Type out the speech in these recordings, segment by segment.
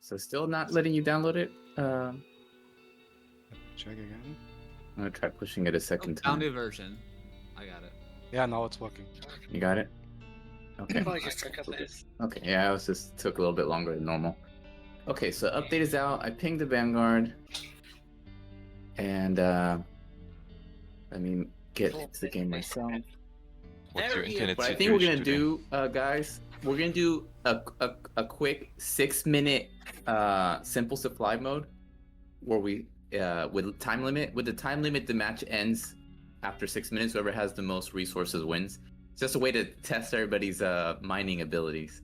So still not letting you download it? Check again. I'm gonna try pushing it a second Found time. a version. I got it. Yeah, now it's working. You got it? Okay. Probably just took a bit. Okay, yeah, it just took a little bit longer than normal. Okay, so update is out. I pinged the Vanguard. And let me get to the game myself. What's your internet What I situation think we're gonna today? do, guys, we're gonna do a quick 6-minute simple supply mode where we with time limit. With the time limit, the match ends after 6 minutes. Whoever has the most resources wins. It's just a way to test everybody's mining abilities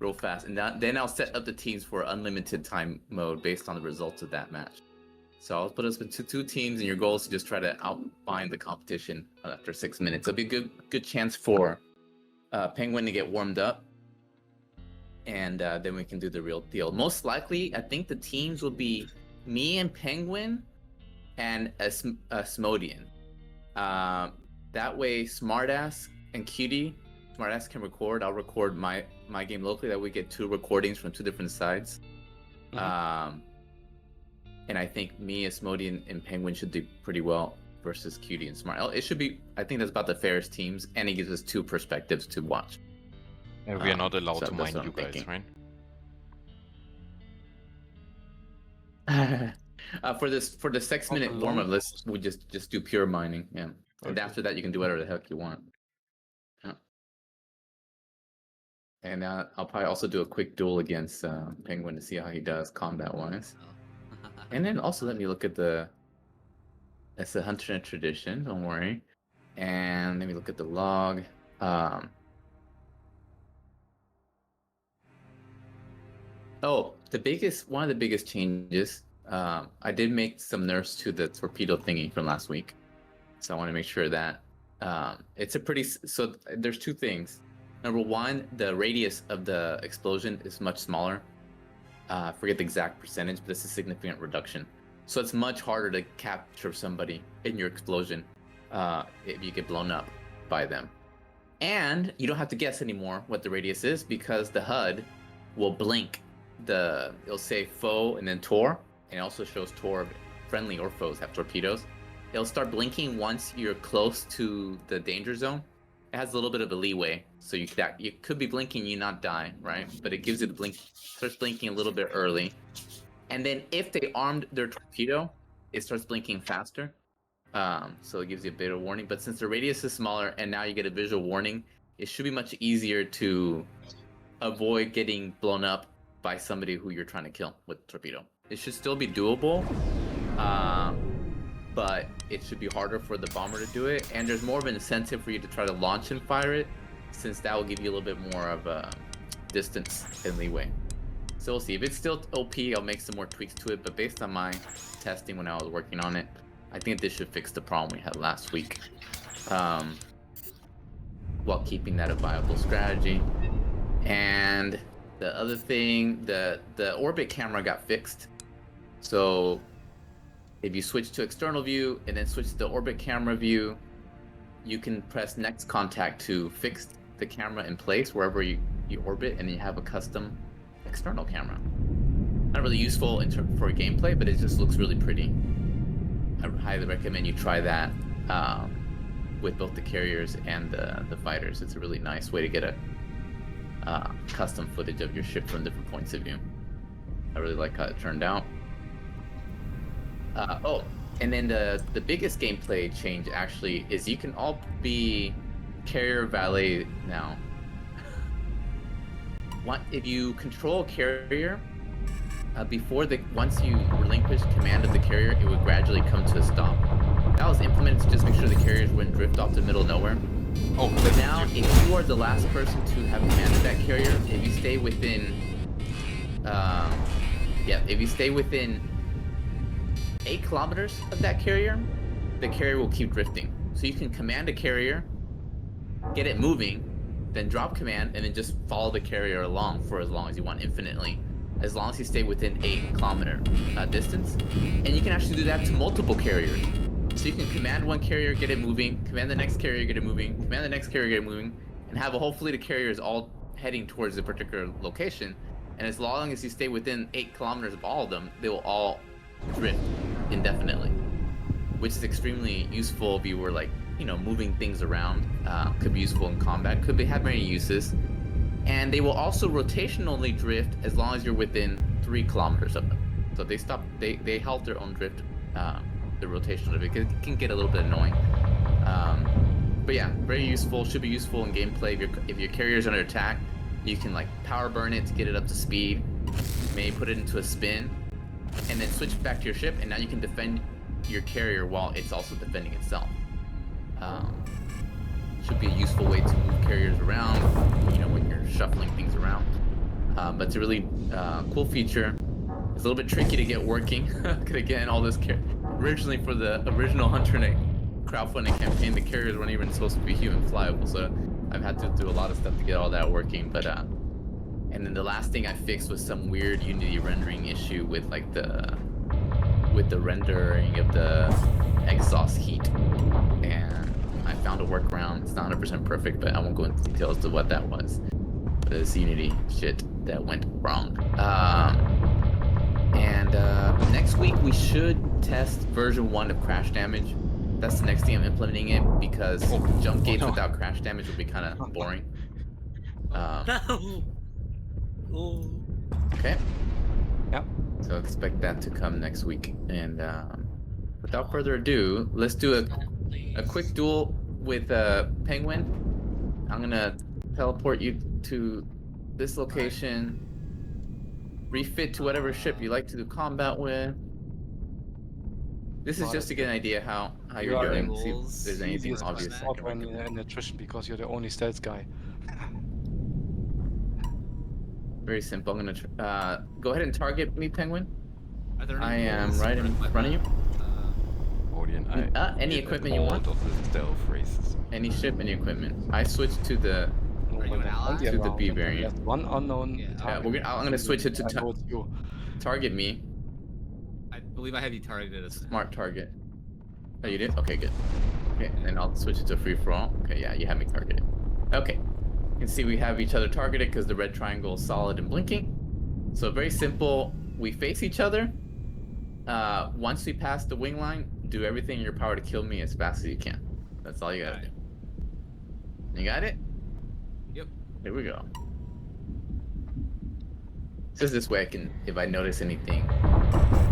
real fast, and then I'll set up the teams for unlimited time mode based on the results of that match. So I'll put us into 2 teams, and your goal is to just try to outmine the competition after 6 minutes. It'll be a good chance for Penguin to get warmed up, and then we can do the real deal. Most likely, I think the teams will be me and Penguin and a Smodian. That way, Smartass and Cutie, Smartass can record. I'll record my game locally. That we get 2 recordings from 2 different sides. Mhm. And I think me, Asmodian, and Penguin should do pretty well versus Cutie and Smart. It should be. I think that's about the fairest teams, and it gives us 2 perspectives to watch. And we are not allowed so to that's mine what you I'm guys, thinking. right? For the 6-minute Oh, warm-up, we just do pure mining. Yeah, and Okay. after that, you can do whatever the heck you want. Yeah. And I'll probably also do a quick duel against Penguin to see how he does combat-wise. And then also let me look at that's the Hunternet tradition, don't worry. And let me look at the log. One of the biggest changes, I did make some nerfs to the torpedo thingy from last week. So I want to make sure that it's a pretty, so there's 2 things. Number 1, the radius of the explosion is much smaller. I forget the exact percentage, but it's a significant reduction. So it's much harder to capture somebody in your explosion if you get blown up by them. And you don't have to guess anymore what the radius is because the HUD will blink. It'll say foe and then Tor, and it also shows Tor friendly or foes have torpedoes. It'll start blinking once you're close to the danger zone. It has a little bit of a leeway, so you could be blinking, you not die, right? But it gives you the blink, starts blinking a little bit early, and then if they armed their torpedo, it starts blinking faster. So it gives you a bit of warning. But since the radius is smaller, and now you get a visual warning, it should be much easier to avoid getting blown up by somebody who you're trying to kill with torpedo. It should still be doable. But it should be harder for the bomber to do it, and there's more of an incentive for you to try to launch and fire it, since that will give you a little bit more of a distance and leeway. So we'll see. If it's still OP, I'll make some more tweaks to it, but based on my testing when I was working on it, I think this should fix the problem we had last week, while keeping that a viable strategy. And the other thing, the orbit camera got fixed, so if you switch to external view and then switch to the orbit camera view, you can press next contact to fix the camera in place wherever you orbit, and you have a custom external camera. Not really useful for gameplay, but it just looks really pretty. I highly recommend you try that with both the carriers and the fighters. It's a really nice way to get a custom footage of your ship from different points of view. I really like how it turned out. And then the biggest gameplay change actually is you can all be carrier valet now. If you control a carrier, once you relinquish command of the carrier, it would gradually come to a stop. That was implemented to just make sure the carriers wouldn't drift off the middle of nowhere. Oh, But now, if you are the last person to have command of that carrier, if you stay within, if you stay within 8 kilometers of that carrier, the carrier will keep drifting. So you can command a carrier, get it moving, then drop command, and then just follow the carrier along for as long as you want, infinitely, as long as you stay within 8-kilometer distance. And you can actually do that to multiple carriers. So you can command one carrier, get it moving, command the next carrier, get it moving, command the next carrier, get it moving, and have a whole fleet of carriers all heading towards a particular location. And as long as you stay within 8 kilometers of all of them, they will all drift indefinitely, which is extremely useful if you were like, you know, moving things around. Could be useful in combat, could have many uses. And they will also rotationally drift as long as you're within 3 kilometers of them. So they stop, they halt their own drift, the rotational drift, because it can get a little bit annoying. But yeah, very useful, should be useful in gameplay. If your carrier's under attack, you can like power burn it to get it up to speed, maybe put it into a spin, and then switch back to your ship, and now you can defend your carrier while it's also defending itself. Should be a useful way to move carriers around, you know, when you're shuffling things around. But it's a really cool feature. It's a little bit tricky to get working, because again, all this originally for the original Hunternet crowdfunding campaign, the carriers weren't even supposed to be human flyable, so I've had to do a lot of stuff to get all that working. But and then the last thing I fixed was some weird Unity rendering issue with like the rendering of the exhaust heat, and I found a workaround. It's not 100% perfect, but I won't go into details to what that was. But it's Unity shit that went wrong. And next week we should test version 1 of crash damage. That's the next thing I'm implementing it, because jump gates without crash damage would be kind of boring. No. Ooh. Okay. Yep. So expect that to come next week. And without further ado, let's do a quick duel with Penguin. I'm gonna teleport you to this location. Refit to whatever ship you like to do combat with. This is just to get an idea how you're doing. See if there's anything obvious. In attrition, because you're the only stealth guy. Very simple. I'm gonna go ahead and target me, Penguin. Are there any I am rules right in for front of you. Audience, Any did equipment a you lot want. of the stealth races. Any ship, any equipment. I switched to the. Are you an ally? To the B variant. One unknown. Yeah. target. I'm gonna switch it to I know it's you. target me. I believe I have you targeted as Smart target. Oh, you did? Okay, good. Okay, and I'll switch it to free for all. Okay, yeah, you have me targeted. Okay. You can see we have each other targeted because the red triangle is solid and blinking. So very simple. We face each other. Once we pass the wing line, do everything in your power to kill me as fast as you can. That's all you gotta do. You got it? Yep. Here we go. Just this way I can, if I notice anything,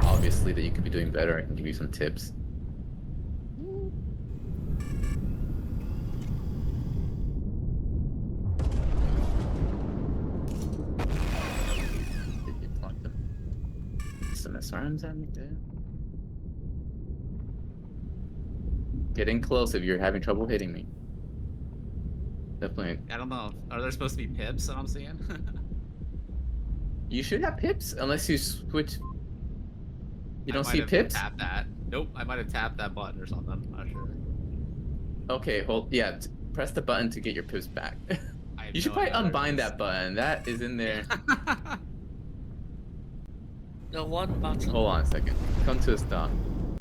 obviously that you could be doing better, I can give you some tips. Did you plug them? Some SRMs at me there. Get in close if you're having trouble hitting me. Definitely. I don't know. Are there supposed to be pips that I'm seeing? You should have pips unless you switch. You don't I might see have pips? Tapped that. Nope. I might have tapped that button or something. I'm not sure. Okay, hold. Yeah, press the button to get your pips back. I have You should no probably idea what it unbind is. that button. That is in there. The one button. Hold on a second. Come to a stop.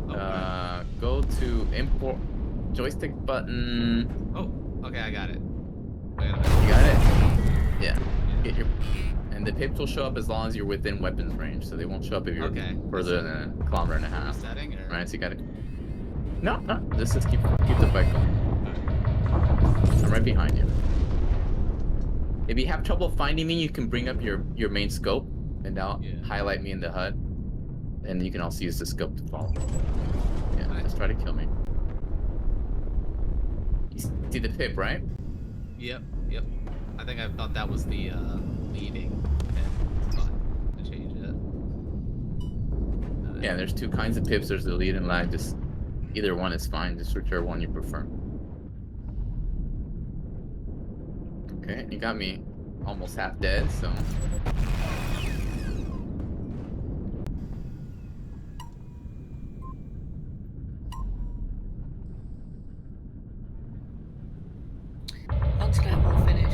Oh, Go to import joystick button. Oh, okay, I got it. Wait a minute. You got it? Yeah. Get your. And the pips will show up as long as you're within weapons range, so they won't show up if you're Okay. further than a kilometer and a half. Setting or Right, so you got it. No, no. Just keep the fight going. I'm right behind you. If you have trouble finding me, you can bring up your main scope, and that'll highlight me in the HUD. And you can also use the scope to follow. Yeah, Nice. let's try to kill me. You see the pip, right? Yep. I think I thought that was the leading pip, but I changed it. Yeah, there's two kinds of pips. There's the lead and lag. Just either one is fine. Just whichever one you prefer. Okay, you got me almost half dead, so. Hunternet will finish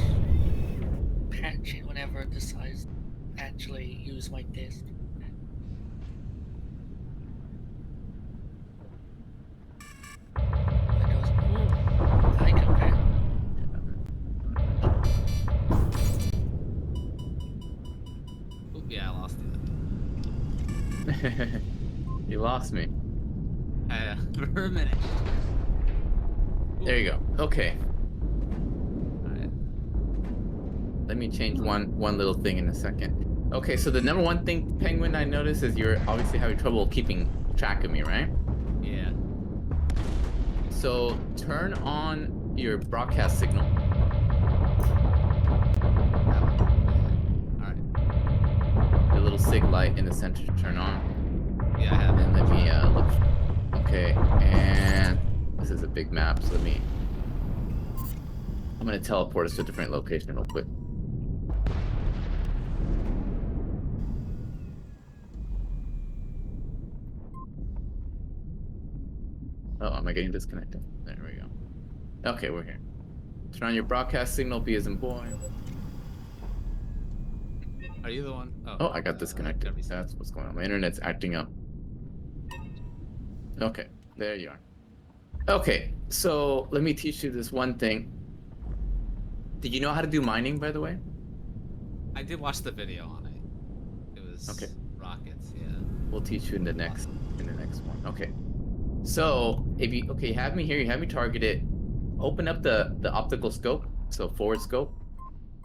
patching whenever it decides to actually use my disc. It goes, ooh, I compare. You lost me. For a minute. There you go. Okay. Alright. Let me change one little thing in a second. Okay, so the number one thing, Penguin, I noticed is you're obviously having trouble keeping track of me, right? Yeah. So turn on your broadcast signal. Alright. The little sig light in the center to turn on. Yeah, I have it. And let me look. Okay, and this is a big map, so I'm gonna teleport us to a different location real quick. Oh, am I getting disconnected? There we go. Okay, we're here. Turn on your broadcast signal, B as in boy. Are you the one? Oh, I got disconnected. gotta be- That's what's going on. My internet's acting up. Okay, there you are. Okay, so let me teach you this one thing. Did you know how to do mining, by the way? I did watch the video on it. It was Okay. rockets, yeah. We'll teach you in the next one. Okay. So if you you have me here, you have me targeted. Open up the optical scope, so forward scope.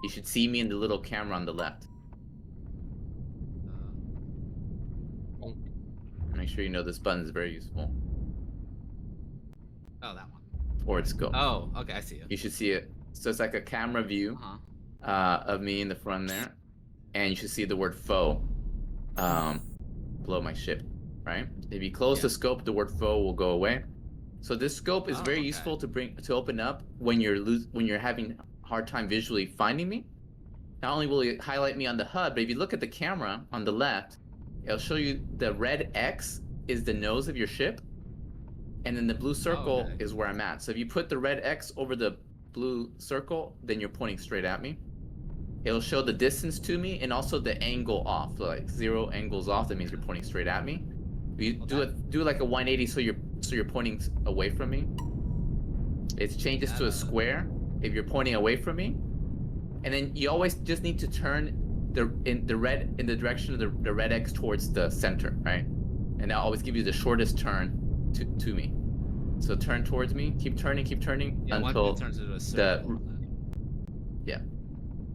You should see me in the little camera on the left. Make sure you know this button is very useful. Oh, that one. Forward scope. Oh, okay, I see it. You should see it. So it's like a camera view Uh-huh. of me in the front there, and you should see the word foe below my ship, right? If you close the scope, the word foe will go away. So this scope is very useful to open up when you're having a hard time visually finding me. Not only will it highlight me on the HUD, but if you look at the camera on the left, it'll show you the red X is the nose of your ship, and then the blue circle is where I'm at. So if you put the red X over the blue circle, then you're pointing straight at me. It'll show the distance to me and also the angle off. So like 0 angles off, that means you're pointing straight at me. If you do like a 180, so you're pointing away from me. It changes to a square if you're pointing away from me. And then you always just need to turn in the direction of the red X towards the center, right? And that always gives you the shortest turn to me. So turn towards me, keep turning until it turns into a circle.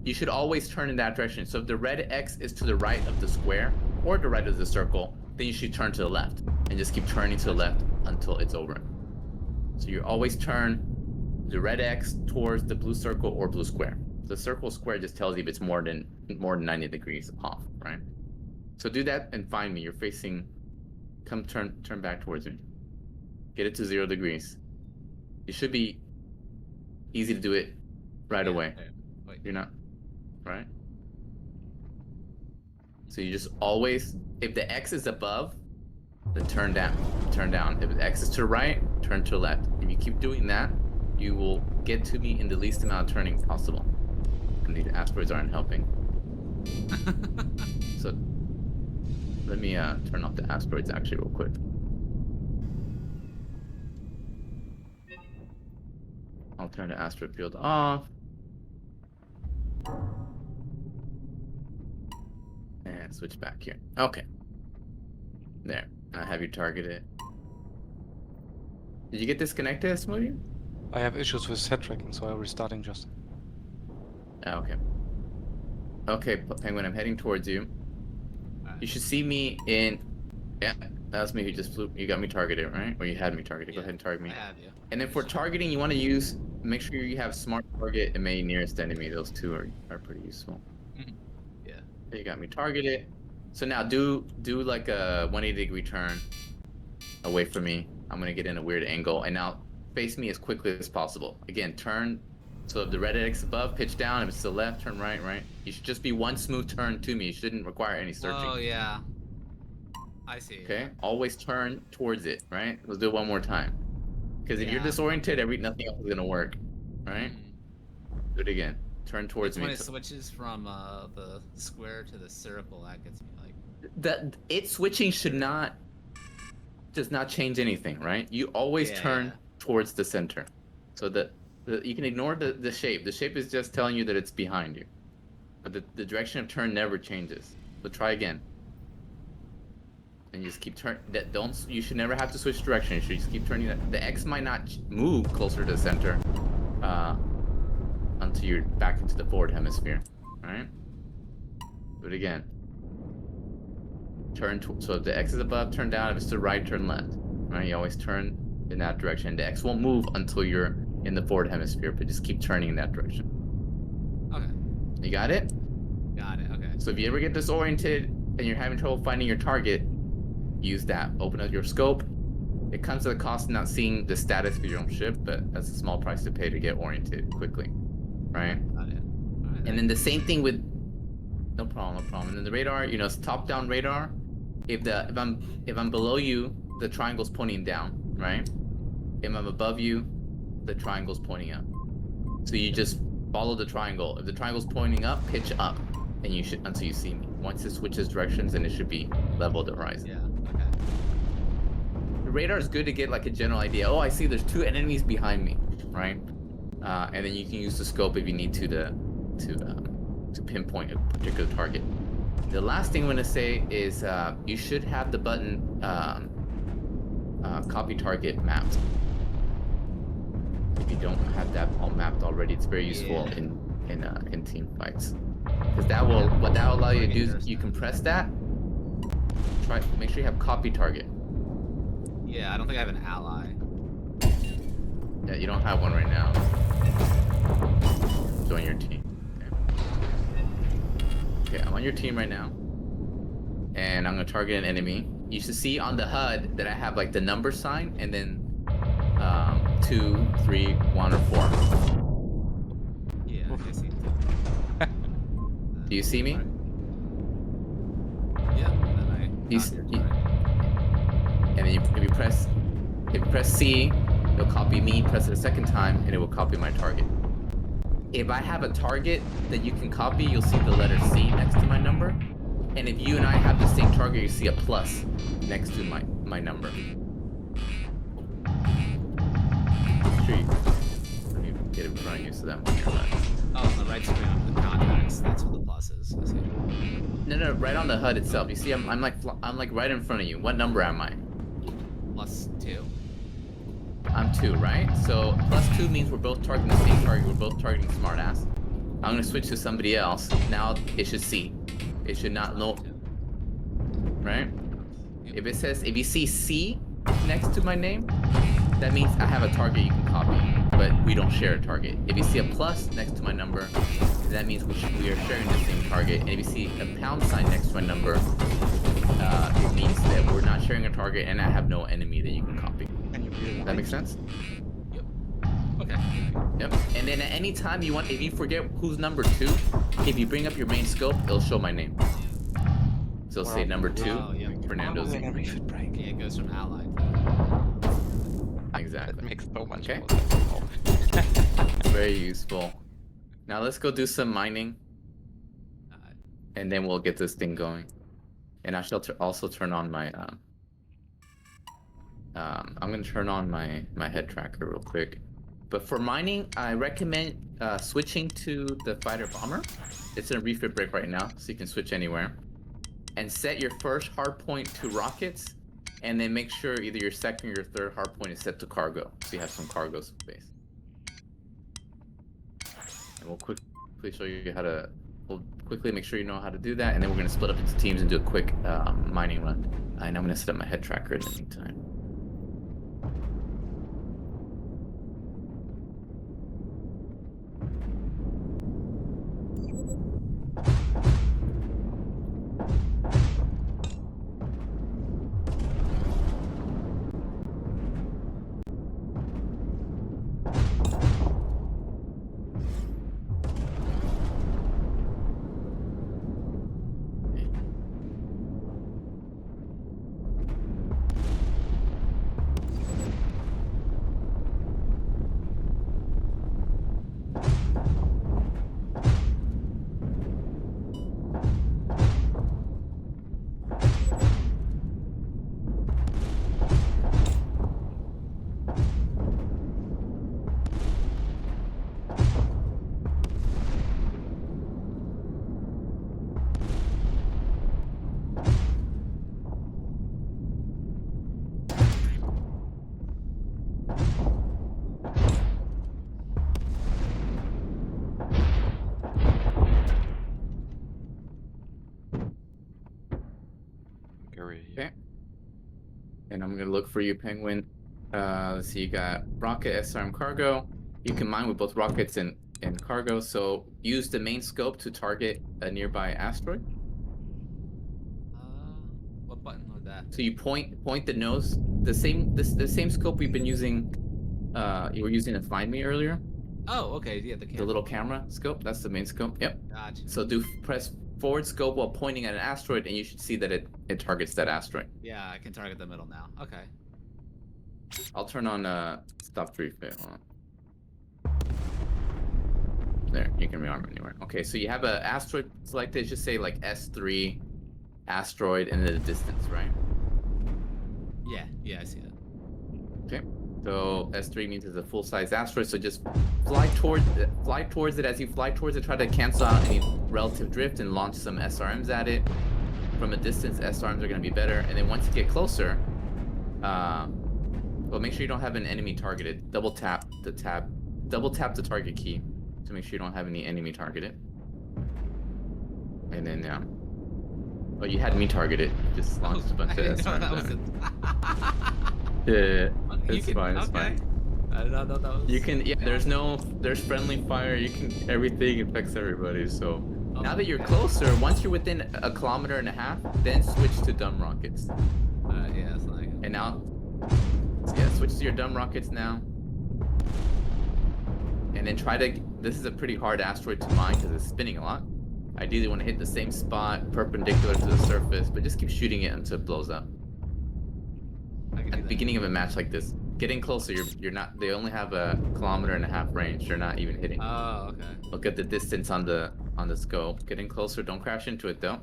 You should always turn in that direction. So if the red X is to the right of the square or the right of the circle, then you should turn to the left and just keep turning to the left until it's over. So you always turn the red X towards the blue circle or blue square. The circle square just tells you if it's more than 90 degrees off, right? So do that and find me. You're facing. Come turn back towards me. Get it to 0 degrees. It should be easy to do it right away. Wait. You're not, right? So you just always, if the X is above, then turn down. If the X is to the right, turn to the left. If you keep doing that, you will get to me in the least amount of turning possible. And these asteroids aren't helping. So let me turn off the asteroids actually real quick. I'll turn the asteroid field off. And switch back here. Okay. There. I have you targeted. Did you get disconnected, Smoothie? I have issues with set tracking, so I'm restarting just. Oh, okay. Okay, Penguin, I'm heading towards you. You should see me in... Yeah, that was me who just flew. You got me targeted, right? Or you had me targeted. Go ahead and target me. I have you. And then for targeting, you want to use... Make sure you have smart target and may nearest enemy. Those two are pretty useful. Yeah. There, you got me targeted. So now do like a 180-degree turn away from me. I'm going to get in a weird angle. And now face me as quickly as possible. Again, turn... So if the red X above, pitch down. If it's to the left, turn right. You should just be one smooth turn to me. You shouldn't require any searching. Oh, yeah. I see. Okay? Always turn towards it, right? Let's do it one more time. Because if you're disoriented, nothing else is going to work. Right? Do it again. Turn towards me. When it switches from the square to the circle, that gets me like... It switching does not change anything, right? You always turn towards the center. So you can ignore the shape. The shape is just telling you that it's behind you. But the direction of turn never changes. So try again. And you just keep turning. That don't. You should never have to switch direction. You should just keep turning. The X might not move closer to the center, until you're back into the forward hemisphere. All right. Do it again. Turn. So if the X is above, turn down. If it's to the right, turn left. Right. You always turn in that direction. The X won't move until you're in the forward hemisphere, but just keep turning in that direction. Okay. You got it? Got it. Okay. So if you ever get disoriented and you're having trouble finding your target, use that. Open up your scope. It comes at the cost of not seeing the status of your own ship, but that's a small price to pay to get oriented quickly, right? Got it. All right. And then the same thing with, no problem. And then the radar, it's top-down radar. If I'm below you, the triangle's pointing down, right? If I'm above you, the triangle's pointing up. So you just follow the triangle. If the triangle's pointing up, pitch up, and you should until you see me. Once it switches directions, then it should be level to horizon. Yeah. Okay. The radar is good to get like a general idea. Oh, I see there's 2 enemies behind me, right? And then you can use the scope if you need to pinpoint a particular target. The last thing I'm gonna say is you should have the button copy target mapped. If you don't have that all mapped already, it's very useful in team fights. Because what that will allow you to do is you can press that. Make sure you have copy target. Yeah, I don't think I have an ally. Yeah, you don't have one right now. Join your team. Okay, I'm on your team right now. And I'm gonna target an enemy. You should see on the HUD that I have like the number sign and then 2, 3, 1, or 4. Yeah, I see it. Do you see me? Yeah, and then And then if you press C, it'll copy me. Press it a second time, and it will copy my target. If I have a target that you can copy, you'll see the letter C next to my number. And if you and I have the same target, you see a plus next to my number. Let me get it in front of you so that when you're right. Oh, on the right screen of the contacts, that's what the plus is. I see. No, right on the HUD itself. You see, I'm like right in front of you. What number am I? +2. I'm 2, right? So +2 means we're both targeting the same target. We're both targeting smartass. I'm gonna switch to somebody else. Now it should see. It should not know. Right? Yep. If you see C next to my name, that means I have a target you can copy, but we don't share a target. If you see a plus next to my number, that means we are sharing the same target. And if you see a pound sign next to my number, it means that we're not sharing a target and I have no enemy that you can copy. Does that make sense? Yep. Okay. Yep. And then at any time you want, if you forget who's number 2, if you bring up your main scope, it'll show my name. So it'll say number 2, Oh, yeah. Fernando's. in a refit break. Yeah, it goes from ally. Exactly. That makes so much Okay. more sense. Very useful. Now let's go do some mining, and then we'll get this thing going. And I shall also turn on my I'm gonna turn on my head tracker real quick. But for mining, I recommend switching to the fighter bomber. It's in a refit break right now, so you can switch anywhere. And set your first hard point to rockets, and then make sure either your second or your third hard point is set to cargo, so you have some cargo space. And we'll quickly show you how to. We'll quickly make sure you know how to do that, and then we're gonna split up into teams and do a quick mining run. And I'm gonna set up my head tracker in the meantime. area here. Okay. And I'm gonna look for you, Penguin. Let's see, you got rocket, SRM, cargo. You can mine with both rockets and cargo, so use the main scope to target a nearby asteroid. What button was that? So you point the nose, the same scope we've been using. You were using to find me earlier. Oh, okay, yeah, the camera. The little camera scope. That's the main scope. Yep. Gotcha. So press forward scope while pointing at an asteroid, and you should see that it targets that asteroid. Yeah, I can target the middle now. Okay. I'll turn on stop tree fit. Hold on. There, you can rearm anywhere. Okay, so you have an asteroid selected. Just say like S3 asteroid and then the distance, right? Yeah, I see that. Okay. So S3 means it's a full-size asteroid. So just fly towards it. As you fly towards it, try to cancel out any relative drift and launch some SRMs at it. From a distance, SRMs are going to be better. And then once you get closer, well, make sure you don't have an enemy targeted. Double tap the target key to make sure you don't have any enemy targeted. And then, oh, you had me targeted. Just launched a bunch of SRMs. Yeah, it's fine. It's fine. I did not know that was. You can, yeah. There's friendly fire. You can everything affects everybody. So now that you're closer, once you're within 1.5 kilometers, then switch to dumb rockets. Yeah, that's like. And now, yeah, switch to your dumb rockets now. And then try to. This is a pretty hard asteroid to mine because it's spinning a lot. Ideally, want to hit the same spot, perpendicular to the surface, but just keep shooting it until it blows up. At the beginning of a match like this, getting closer, you're not. They only have 1.5 kilometers range. You're not even hitting. Oh, okay. Look at the distance on the scope. Getting closer. Don't crash into it though.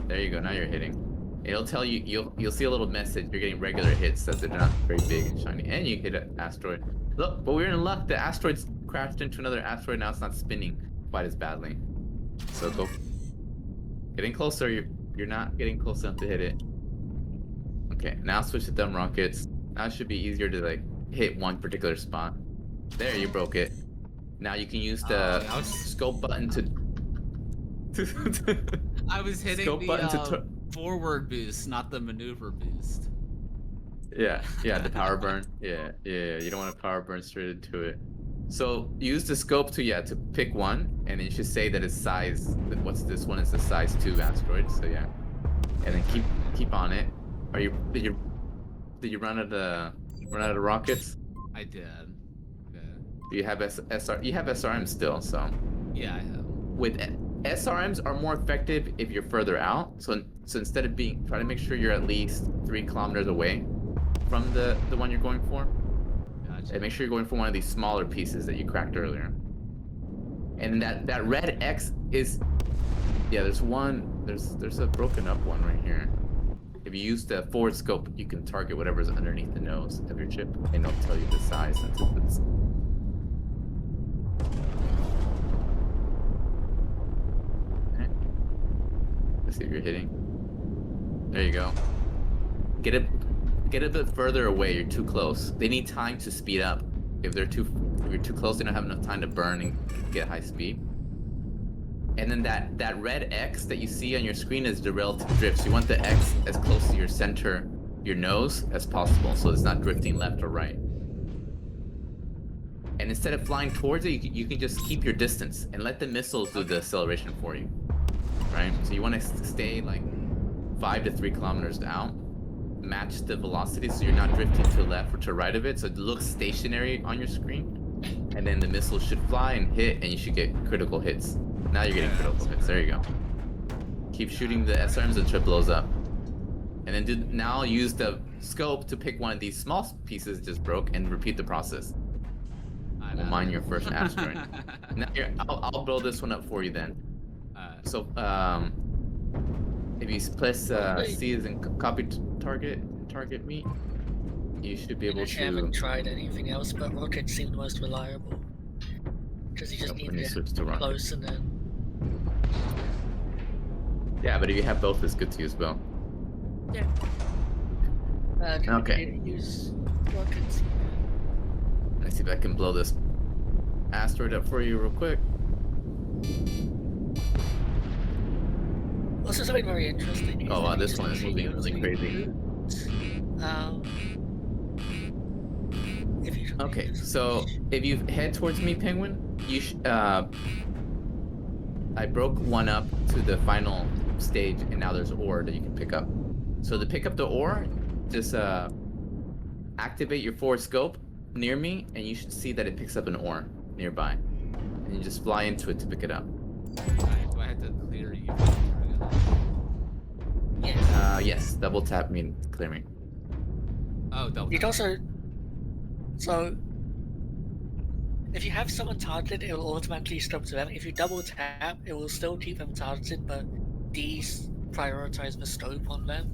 There you go. Now you're hitting. It'll tell you. You'll see a little message. You're getting regular hits that they're not very big and shiny, and you hit an asteroid. Look, but we're in luck. The asteroid's crashed into another asteroid. Now it's not spinning quite as badly. So go. Getting closer. You're not getting close enough to hit it. Okay, now switch to dumb rockets. Now it should be easier to like hit one particular spot. There, you broke it. Now you can use the scope button to. I was hitting scope button the forward boost, not the maneuver boost. Yeah, the power burn. Yeah. You don't want to power burn straight into it. So use the scope to pick one, and then you should say that it's size. What's this one? Is the size 2 asteroid. So yeah, and then keep on it. Did you run out of rockets? I did. Okay. You have You have SRM still, so. Yeah, I have. With SRMs are more effective if you're further out. So instead of try to make sure you're at least 3 kilometers away from the one you're going for. Gotcha. And make sure you're going for one of these smaller pieces that you cracked earlier. And that red X is, yeah. There's a broken up one right here. If you use the forward scope, you can target whatever's underneath the nose of your chip, and it'll tell you the size since it's. Okay. Let's see if you're hitting. There you go. Get a bit further away. You're too close. They need time to speed up. If you're too close, they don't have enough time to burn and get high speed. And then that red X that you see on your screen is the relative drift. So you want the X as close to your center, your nose, as possible, so it's not drifting left or right. And instead of flying towards it, you can just keep your distance and let the missiles do the acceleration for you, right? So you want to stay like 5 to 3 kilometers out, match the velocity so you're not drifting to the left or to the right of it, so it looks stationary on your screen. And then the missiles should fly and hit, and you should get critical hits. Now you're getting critical hits. There you go. Keep shooting the SRMs until it blows up. And then now use the scope to pick one of these small pieces just broke and repeat the process. We'll mine your first asteroid. Now I'll build this one up for you then. So if you press C as in copy target me, you should be able to. I haven't tried anything else, but rockets seem the most reliable. Because you just need to get close and then. Yeah, but if you have both, it's good to use both. Yeah. Okay. Use rockets. Let's see if I can blow this asteroid up for you real quick. Also, something very interesting. Is Oh wow, if you this one is moving really crazy. If you Okay, so if you head towards me, Penguin, you I broke one up to the final stage, and now there's ore that you can pick up. So to pick up the ore, just activate your forward scope near me, and you should see that it picks up an ore nearby, and you just fly into it to pick it up. Alright, do I have to clear you? Yes. Yes, double tap me to clear me. Oh, double. You'd also. So. If you have someone targeted, it will automatically stop to them. If you double tap, it will still keep them targeted, but deprioritize the scope on them.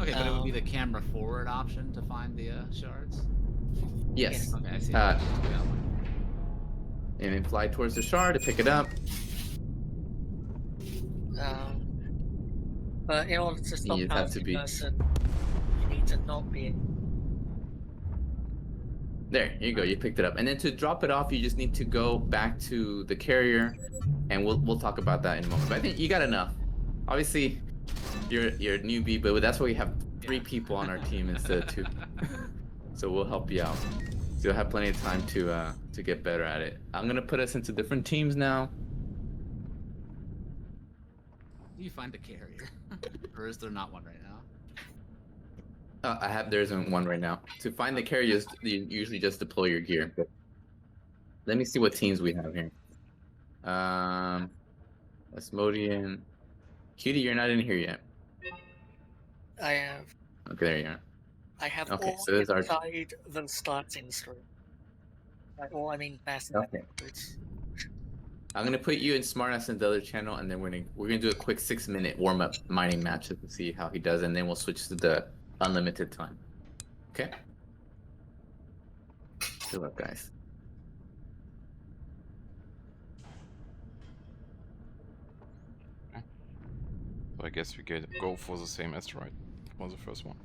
Okay, but it would be the camera forward option to find the shards. Yes. Okay, I see. And then fly towards the shard to pick it up. But in order to stop You just have to targeting be. person, you need to not be. There, you go. You picked it up, and then to drop it off, you just need to go back to the carrier, and we'll talk about that in a moment. But I think you got enough. Obviously, you're a newbie, but that's why we have 3 people on our team instead of 2. So we'll help you out. So you'll have plenty of time to get better at it. I'm gonna put us into different teams now. Do you find a carrier, or is there not one right now? There isn't one right now. To find the carriers, you usually just deploy your gear. Let me see what teams we have here. Asmodian. Cutie, you're not in here yet. I have. Okay, there you are. I have Okay, all so this is our. inside the starting screen. Or I mean, passive. Okay. I'm gonna put you in Smartass in the other channel, and then we're gonna do a quick 6-minute warm-up mining match to see how he does, and then we'll switch to the unlimited time. Okay. Good luck, guys. So I guess we go for the same asteroid. Was the first one.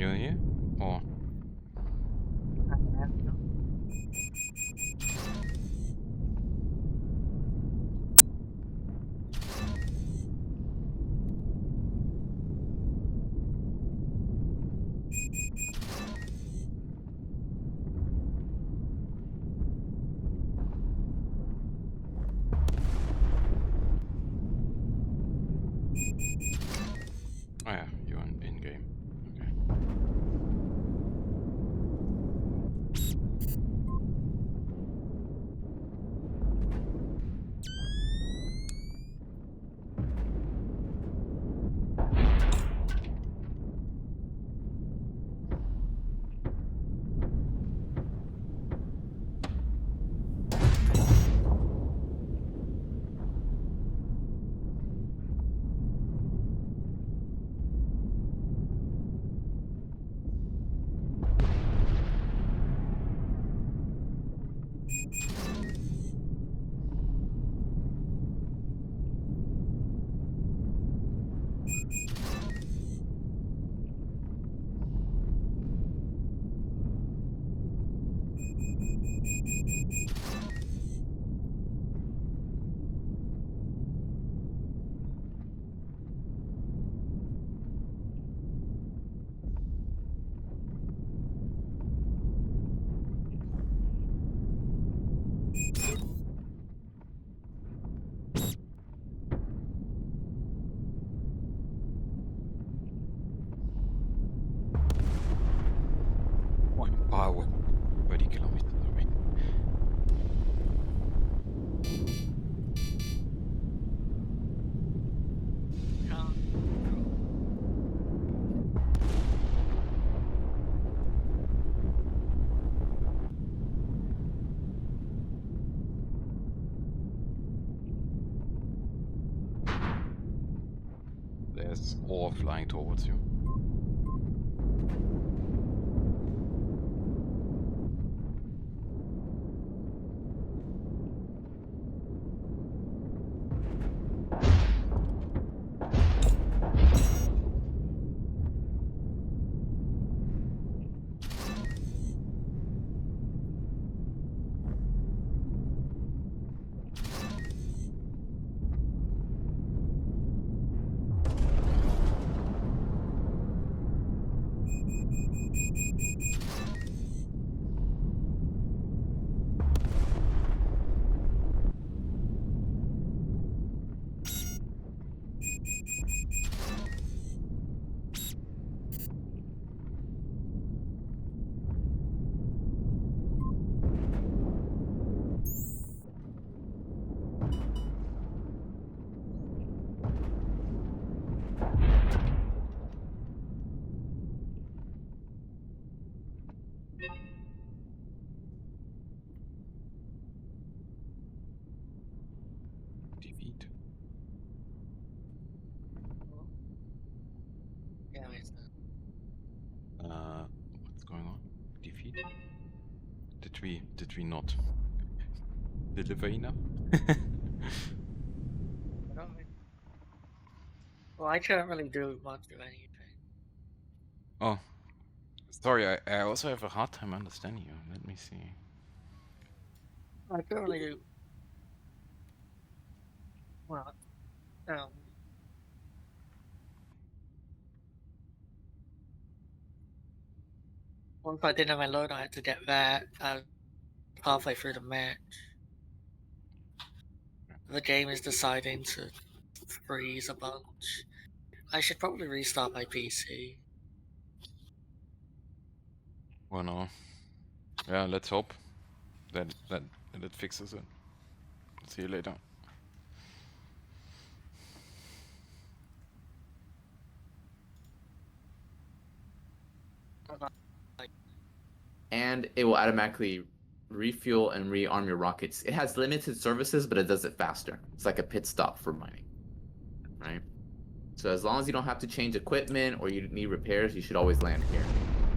You're here? Or oh yeah, you're in game. Okay. Oj, wow. 30 kilometers away. There's ore flying towards you. Defeat. Yeah, it's What's going on? Defeat? Did we not deliver enough? well, I can't really do much of anything. Oh, sorry. I also have a hard time understanding you. Let me see. I can't really do. Well, once I did have my load, I had to get that halfway through the match. The game is deciding to freeze a bunch. I should probably restart my PC. Well, no. Yeah, let's hope that it fixes it. See you later. And it will automatically refuel and rearm your rockets. It has limited services, but it does it faster. It's like a pit stop for mining, right? So as long as you don't have to change equipment or you need repairs, you should always land here.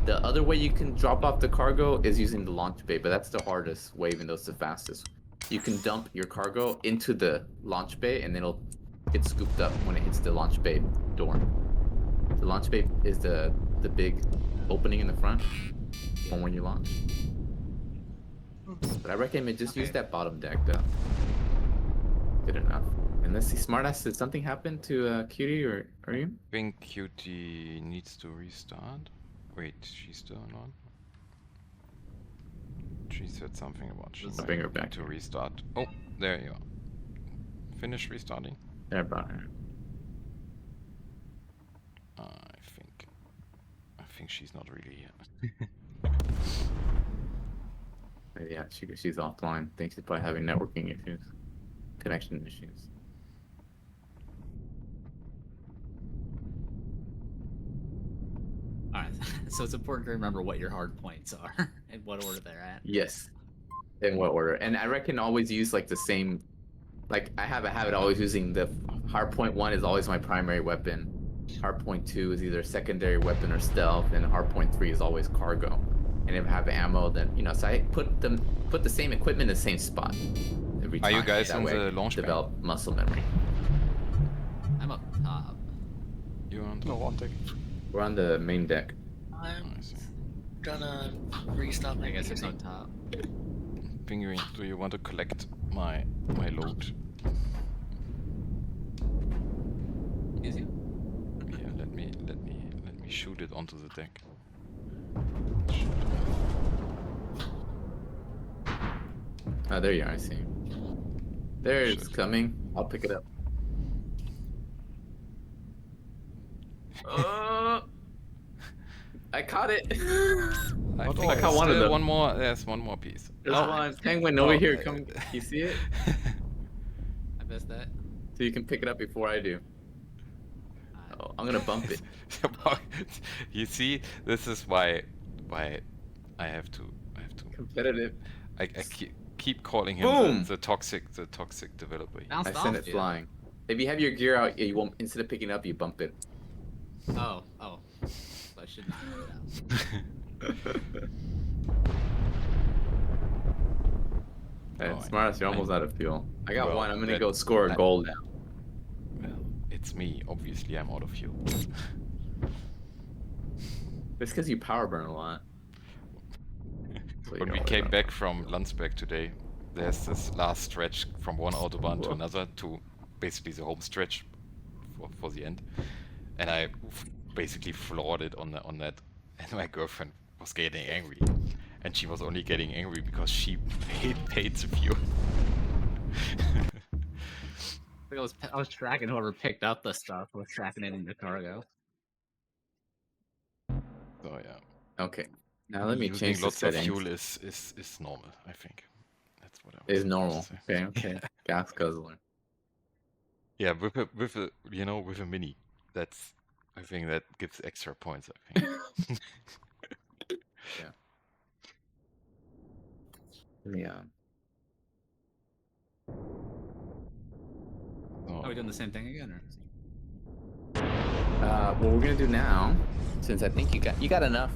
The other way you can drop off the cargo is using the launch bay, but that's the hardest way, even though it's the fastest. You can dump your cargo into the launch bay, and it'll get scooped up when it hits the launch bay door. The launch bay is the big opening in the front, one when you launch. But I recommend just use that bottom deck though. Good enough. And let's see, Smartass, did something happen to Cutie or you? I think Cutie needs to restart. Wait, she's still on? She said something about she's I'll bring her back to here. restart. Oh, there you are. Finish restarting. There, brought her. I think she's not really here. Yeah, she's offline. I think she's probably having networking issues, connection issues. Alright, so it's important to remember what your hard points are and what order they're at. Yes. In what order? And I reckon always use like the same. Like I have a habit always using the hardpoint 1 is always my primary weapon. Hardpoint 2 is either secondary weapon or stealth, and hardpoint 3 is always cargo. And if I have ammo, then so I put the same equipment in the same spot every Are time. you guys That on way the I launch pad? develop muscle memory. I'm up top. You on No, one deck. We're on the main deck. I'm I see. gonna restart my I guess it's PC. on top. Fingering, do you want to collect my load? Easy. Yeah, let me shoot it onto the deck. Oh, there you are. I see. There it's Shit. coming. I'll pick it up. I caught it. I Not think all. I caught one of still them. one more. There's one more piece. There's Oh, one. Penguin over oh, here. Come. You see it? I missed that. So you can pick it up before I do. Oh, I'm gonna bump it. You see, this is why I have to Competitive. I keep calling him Boom! the toxic developer. Bounced I off send it you. flying. If you have your gear out, you won't. Instead of picking it up, you bump it. Oh. So I should not do that. Hey, Oh, Smartass, you're almost out of fuel. I got Well, one. I'm gonna that- go score a that- goal now. Well, it's me. Obviously, I'm out of fuel. It's because you power burn a lot. So you When we don't came worry back from Landsberg today, there's this last stretch from one autobahn to Whoa. another to basically the home stretch for the end, and I basically floored it on that, and my girlfriend was getting angry, and she was only getting angry because she paid the fuel. I was tracking whoever picked up the stuff. I was tracking it into cargo. So yeah. Okay. Now let me Using change the lots of settings. fuel is normal, I think. That's what I was Is supposed to normal. say. Okay. Okay. Gas guzzler. Yeah, with a with a mini, I think that gives extra points. I think. Yeah. Oh, Are we doing the same thing again, or? What we're gonna do now, since I think you got enough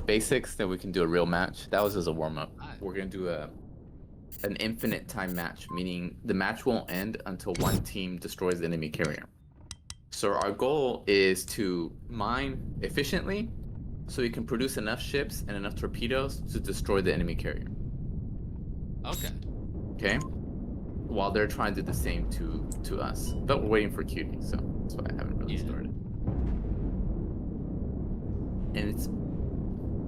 basics that we can do a real match. That was as a warm up. Alright. We're gonna do an infinite time match, meaning the match won't end until one team destroys the enemy carrier. So our goal is to mine efficiently, so you can produce enough ships and enough torpedoes to destroy the enemy carrier. Okay. Okay. While they're trying to do the same to us, but we're waiting for Cutie, so that's why I haven't really Yeah. started. And it's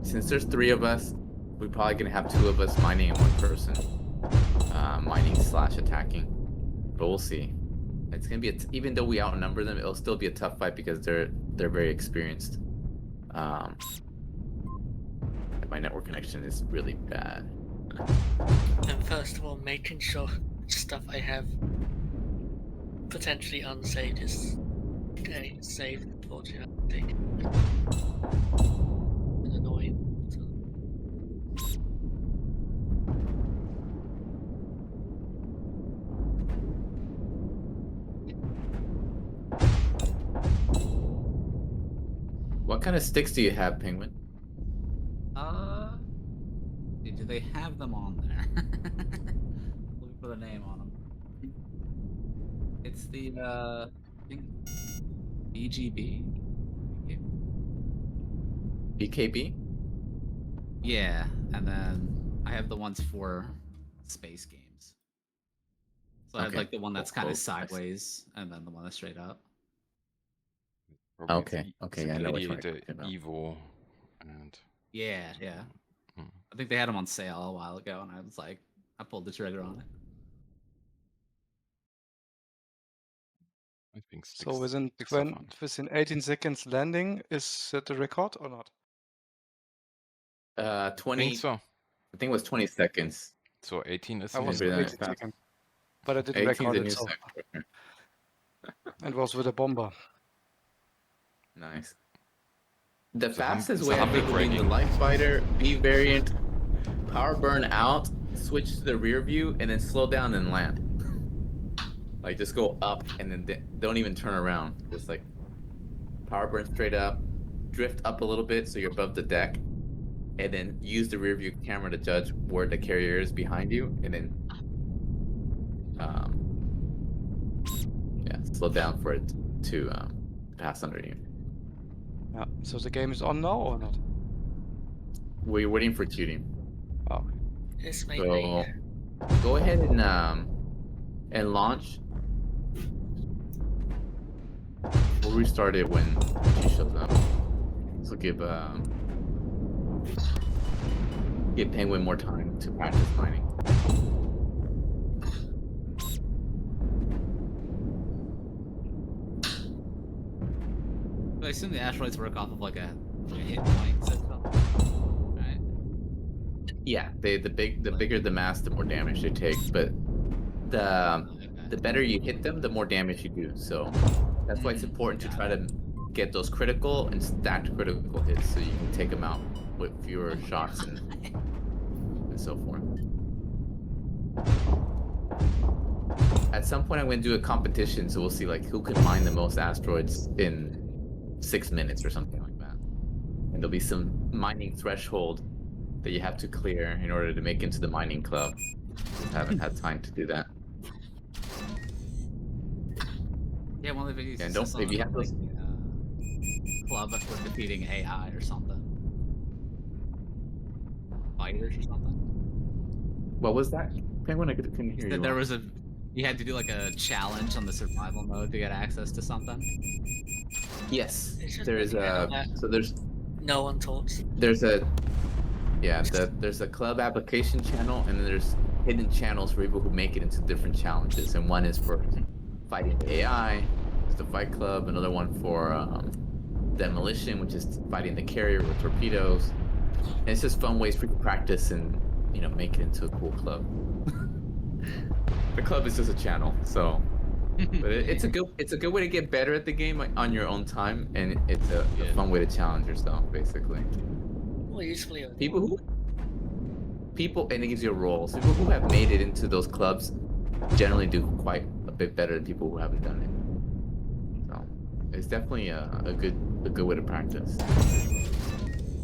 since there's 3 of us, we're probably gonna have 2 of us mining and 1 person mining / attacking. But we'll see. It's gonna be even though we outnumber them, it'll still be a tough fight because they're very experienced. My network connection is really bad. And first of all, making sure stuff I have potentially unsaved is saved, unfortunately. It's annoying. What kind of sticks do you have, Penguin? Do they have them on there? Looking for the name on them. It's the I think BGB. BKB? Yeah, and then I have the ones for space games. So I have Okay, like the one that's cool, kind of cool, nice. sideways, and then the one that's straight up. Probably Okay, it's okay, a I know which one Gladiator, you're talking Evo, and Yeah, yeah. Hmm. I think they had them on sale a while ago, and I was like, I pulled the trigger on it. I think So within sticks are fun. within 18 seconds landing, is that the record or not? I 20. think so. I think it was 20 seconds. So 18 is I the was Maybe new that 18 fast. seconds, but I didn't 18 record the it, new so sector. it was with a bomber. Nice. The It's fastest a way I humble think would be the bragging. light fighter, B variant, power burn out, switch to the rear view, and then slow down and land. Like just go up and then don't even turn around. Just like power burn straight up, drift up a little bit so you're above the deck, and then use the rear view camera to judge where the carrier is behind you, and then yeah, slow down for it to pass under you. Yeah. So the game is on now or not? We're waiting for tuning. Oh, This may be. So go ahead and launch. We'll restart it when she shows up. This will give Penguin more time to practice mining. But I assume the asteroids work off of like a hit point system, right? Yeah, the bigger the mass, the more damage they take. But the better you hit them, the more damage you do. So that's why it's important to try to get those critical and stacked critical hits, so you can take them out with fewer shots and so forth. At some point, I'm going to do a competition, so we'll see like who can mine the most asteroids in 6 minutes or something like that. And there'll be some mining threshold that you have to clear in order to make into the mining club. Just haven't had time to do that. Yeah, one of the videos. And don't if you have those. Club for defeating AI or something. Fighters or something. What was that? Penguin, I couldn't hear you. That there was you had to do like a challenge on the survival mode to get access to something. Yes, It's just there's looking at a that. so there's No one talks. there's a there's a club application channel, and then there's hidden channels for people who make it into different challenges. And one is for fighting the AI, it's the Fight Club. Another one for demolition, which is fighting the carrier with torpedoes. And it's just fun ways for you to practice and make it into a cool club. The club is just a channel, so but it's a good way to get better at the game on your own time, and it's a fun way to challenge yourself, basically. Well, usefully. People, and it gives you a role. So people who have made it into those clubs generally do quite a bit better than people who haven't done it. So it's definitely a good way to practice,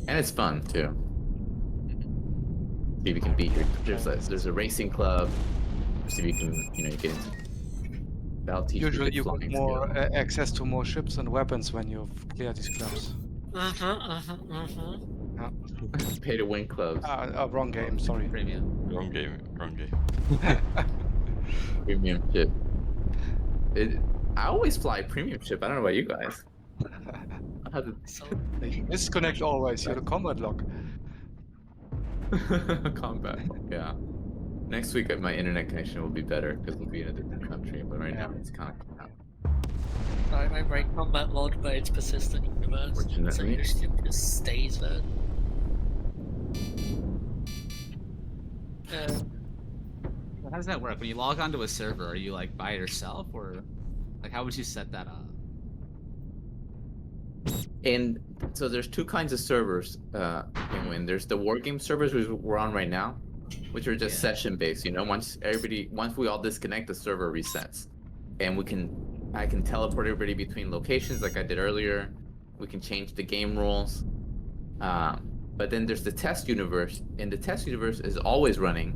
and it's fun too. See if you can beat there's a racing club. See if you can you get into. That'll teach usually you flying get more skills. access to more ships and weapons when you clear these clubs. Pay to win clubs. Wrong game. Sorry. Premium. Wrong game. Premium ship. I always fly premium ship. I don't know about you guys. I have to So, Disconnect always. You're the combat log. combat. Yeah. Next week, my internet connection will be better because we'll be in a different country. But right now, it's kind of. sorry, my brain combat mod, but it's persistent universe. So Fortunately. your ship just stays there. How does that work? When you log onto a server, are you like by yourself, or like how would you set that up? And so there's two kinds of servers. Penguin. There's the wargame servers which we're on right now, which are just session based. Once we all disconnect, the server resets, and I can teleport everybody between locations like I did earlier. We can change the game rules. But then there's the test universe, and the test universe is always running,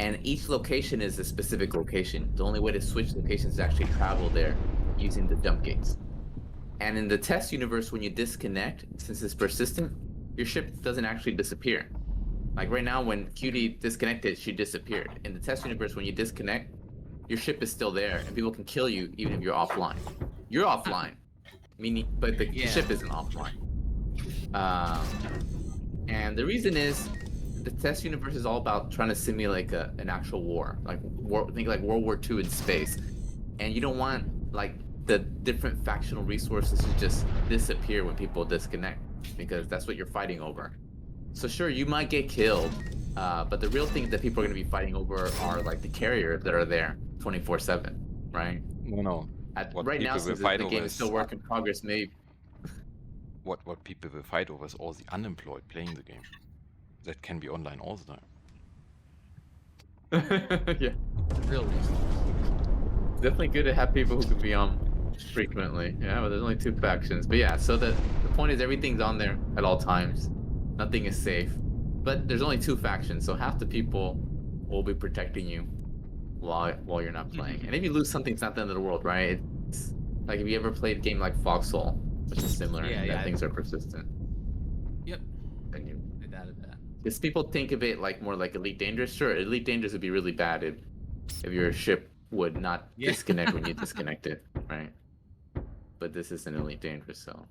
and each location is a specific location. The only way to switch locations is to actually travel there using the jump gates. And in the test universe, when you disconnect, since it's persistent, your ship doesn't actually disappear. Like right now, when QD disconnected, she disappeared. In the test universe, when you disconnect, your ship is still there, and people can kill you even if you're offline. You're offline, meaning, but the ship isn't offline. And the reason is, the test universe is all about trying to simulate an actual war, think like World War II in space, and you don't want like the different factional resources to just disappear when people disconnect, because that's what you're fighting over. So sure, you might get killed, but the real thing that people are going to be fighting over are like the carriers that are there 24/7, right? No. Right now, since the game is still work in progress, maybe. What people will fight over is all the unemployed playing the game. That can be online all the time. Yeah, Real reason. definitely good to have people who can be on frequently. Yeah, but there's only 2 factions. But yeah, so the point is everything's on there at all times. Nothing is safe. But there's only 2 factions, so half the people will be protecting you while you're not playing. And if you lose something, it's not the end of the world, right? It's like if you ever played a game like Foxhole, which is similar, things are persistent. Yep. Then you I doubted that. Because people think of it like more like Elite Dangerous. Sure, Elite Dangerous would be really bad if your ship would not disconnect when you disconnect it, right? But this isn't Elite Dangerous, so.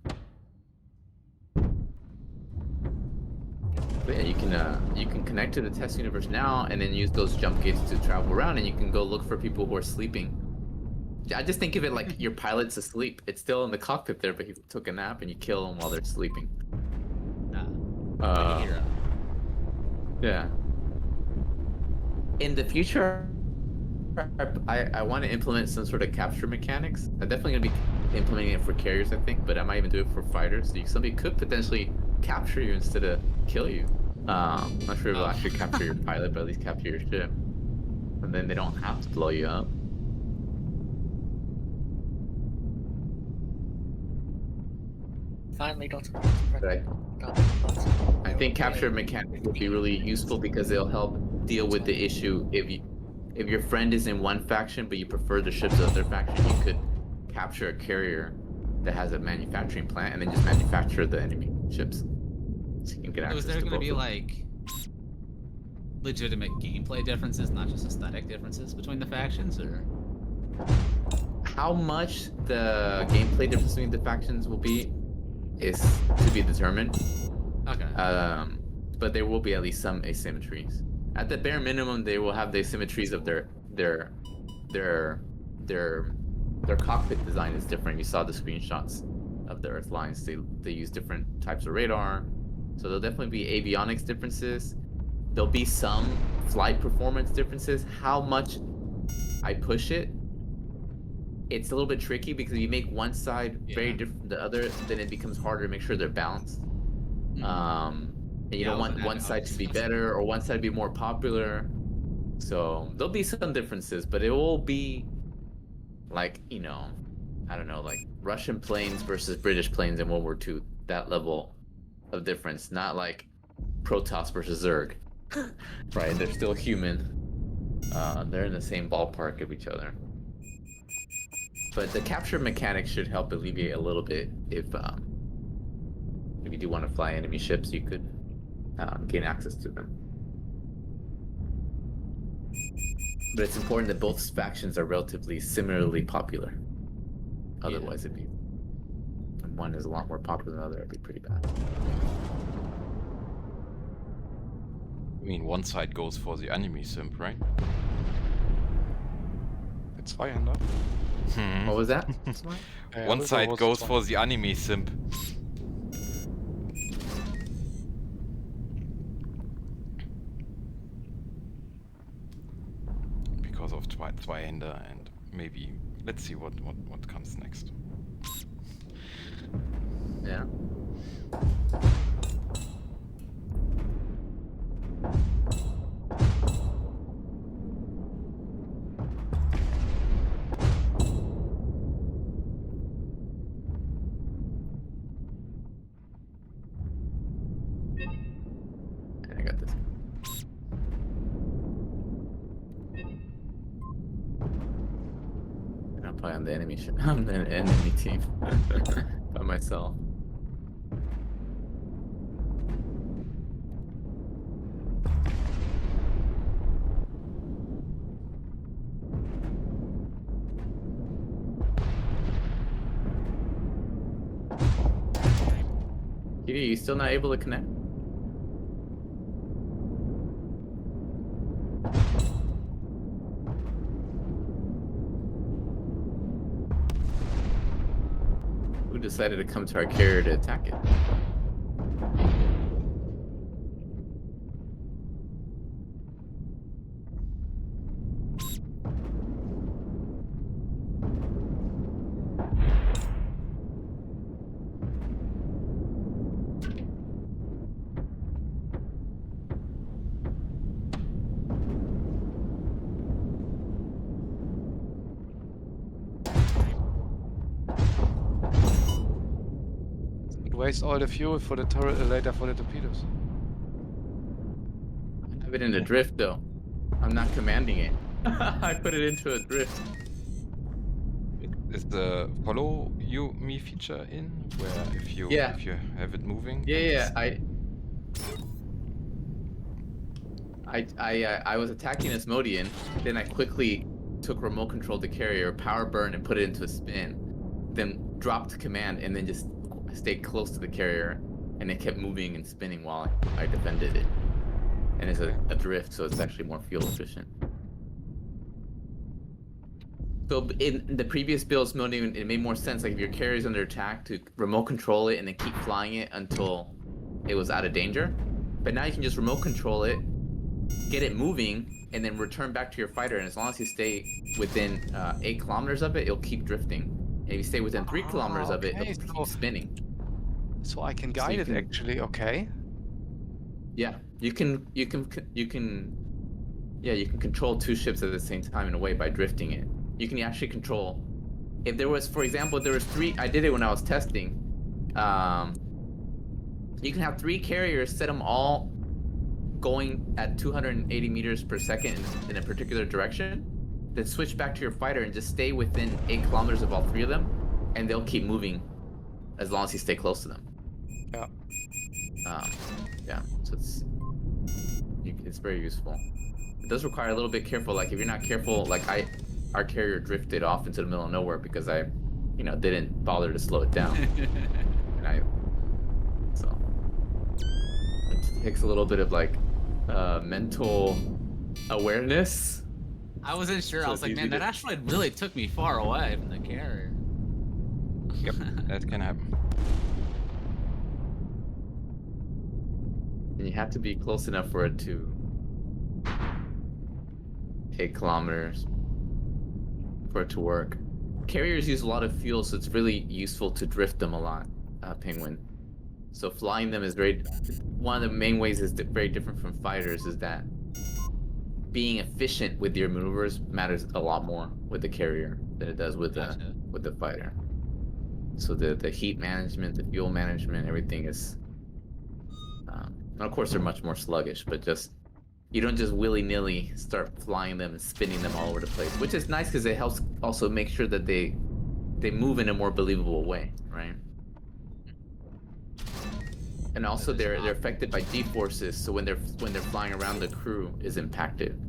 But yeah, you can connect to the test universe now, and then use those jump gates to travel around, and you can go look for people who are sleeping. I just think of it like your pilot's asleep. It's still in the cockpit there, but he took a nap, and you kill them while they're sleeping. Like a hero. Yeah. In the future, I want to implement some sort of capture mechanics. I'm definitely going to be implementing it for carriers, I think, but I might even do it for fighters. So somebody could potentially capture you instead of kill you. I'm not sure if it'll actually capture your pilot, but at least capture your ship. And then they don't have to blow you up. Finally got Right. I think capture mechanics would be really useful because they'll help deal with the issue if your friend is in one faction but you prefer the ships of the other faction. You could capture a carrier that has a manufacturing plant and then just manufacture the enemy ships. So you can get access Was there to going to both be of them. like legitimate gameplay differences, not just aesthetic differences between the factions, or? How much the gameplay difference between the factions will be is to be determined. Okay. But there will be at least some asymmetries. At the bare minimum, they will have the asymmetries of their cockpit design is different. You saw the screenshots of the Earth lines. They use different types of radar, so there'll definitely be avionics differences. There'll be some flight performance differences. How much I push it, it's a little bit tricky because if you make one side very different from the other, then it becomes harder to make sure they're balanced. And you don't want one side to be better or one side to be more popular. So there'll be some differences, but it will be like, I don't know, like Russian planes versus British planes in World War II, that level of difference, not like Protoss versus Zerg. Right, they're still human. They're in the same ballpark of each other. But the capture mechanics should help alleviate a little bit if you do want to fly enemy ships, you could gain access to them. But it's important that both factions are relatively similarly popular. Otherwise, if one is a lot more popular than the other, it'd be pretty bad. I mean, one side goes for the enemy simp, right? It's Zweihänder. What was that? One side goes for the enemy simp. Because of Zweihänder, and maybe let's see what comes next. Yeah. I got this. And I'll probably on the enemy on the enemy team by myself. Kitty, you still not able to connect? Who decided to come to our carrier to attack it? Waste all the fuel for the turret later for the torpedoes. I have it in a drift though. I'm not commanding it. I put it into a drift. Is the follow you me feature in where if you have it moving? Yeah, I was attacking Asmodean, then I quickly took remote control the carrier, power burn, and put it into a spin, then dropped command, and then just stayed close to the carrier, and it kept moving and spinning while I defended it. And it's a drift, so it's actually more fuel efficient. So in the previous builds, it made more sense, like if your carrier is under attack, to remote control it and then keep flying it until it was out of danger. But now you can just remote control it, get it moving, and then return back to your fighter, and as long as you stay within 8 kilometers of it, it'll keep drifting. And if you stay within 3 kilometers of it, it'll keep spinning. So I can guide it actually, okay. Yeah, you can control 2 ships at the same time in a way by drifting it. You can actually control, if there was, for example, there was 3, I did it when I was testing. You can have 3 carriers, set them all going at 280 meters per second in a particular direction, then switch back to your fighter and just stay within 8 kilometers of all 3 of them, and they'll keep moving as long as you stay close to them. Yeah. Yeah, so it's very useful. It does require a little bit careful, like if you're not careful, like our carrier drifted off into the middle of nowhere because I, didn't bother to slow it down. So it takes a little bit of like mental awareness. I wasn't sure. So I was it's like, easy man, that to- actually really took me far away from the carrier. Yep, that can happen. And you have to be close enough for it to 8 kilometers for it to work. Carriers use a lot of fuel, so it's really useful to drift them a lot, Penguin. So flying them is one of the main ways is very different from fighters, is that being efficient with your maneuvers matters a lot more with the carrier than it does with the fighter. So the heat management, the fuel management, everything is, and of course they're much more sluggish, but you don't just willy-nilly start flying them and spinning them all over the place, which is nice because it helps also make sure that they move in a more believable way, right? And also they're affected by G-forces, so when they're flying around, the crew is impacted.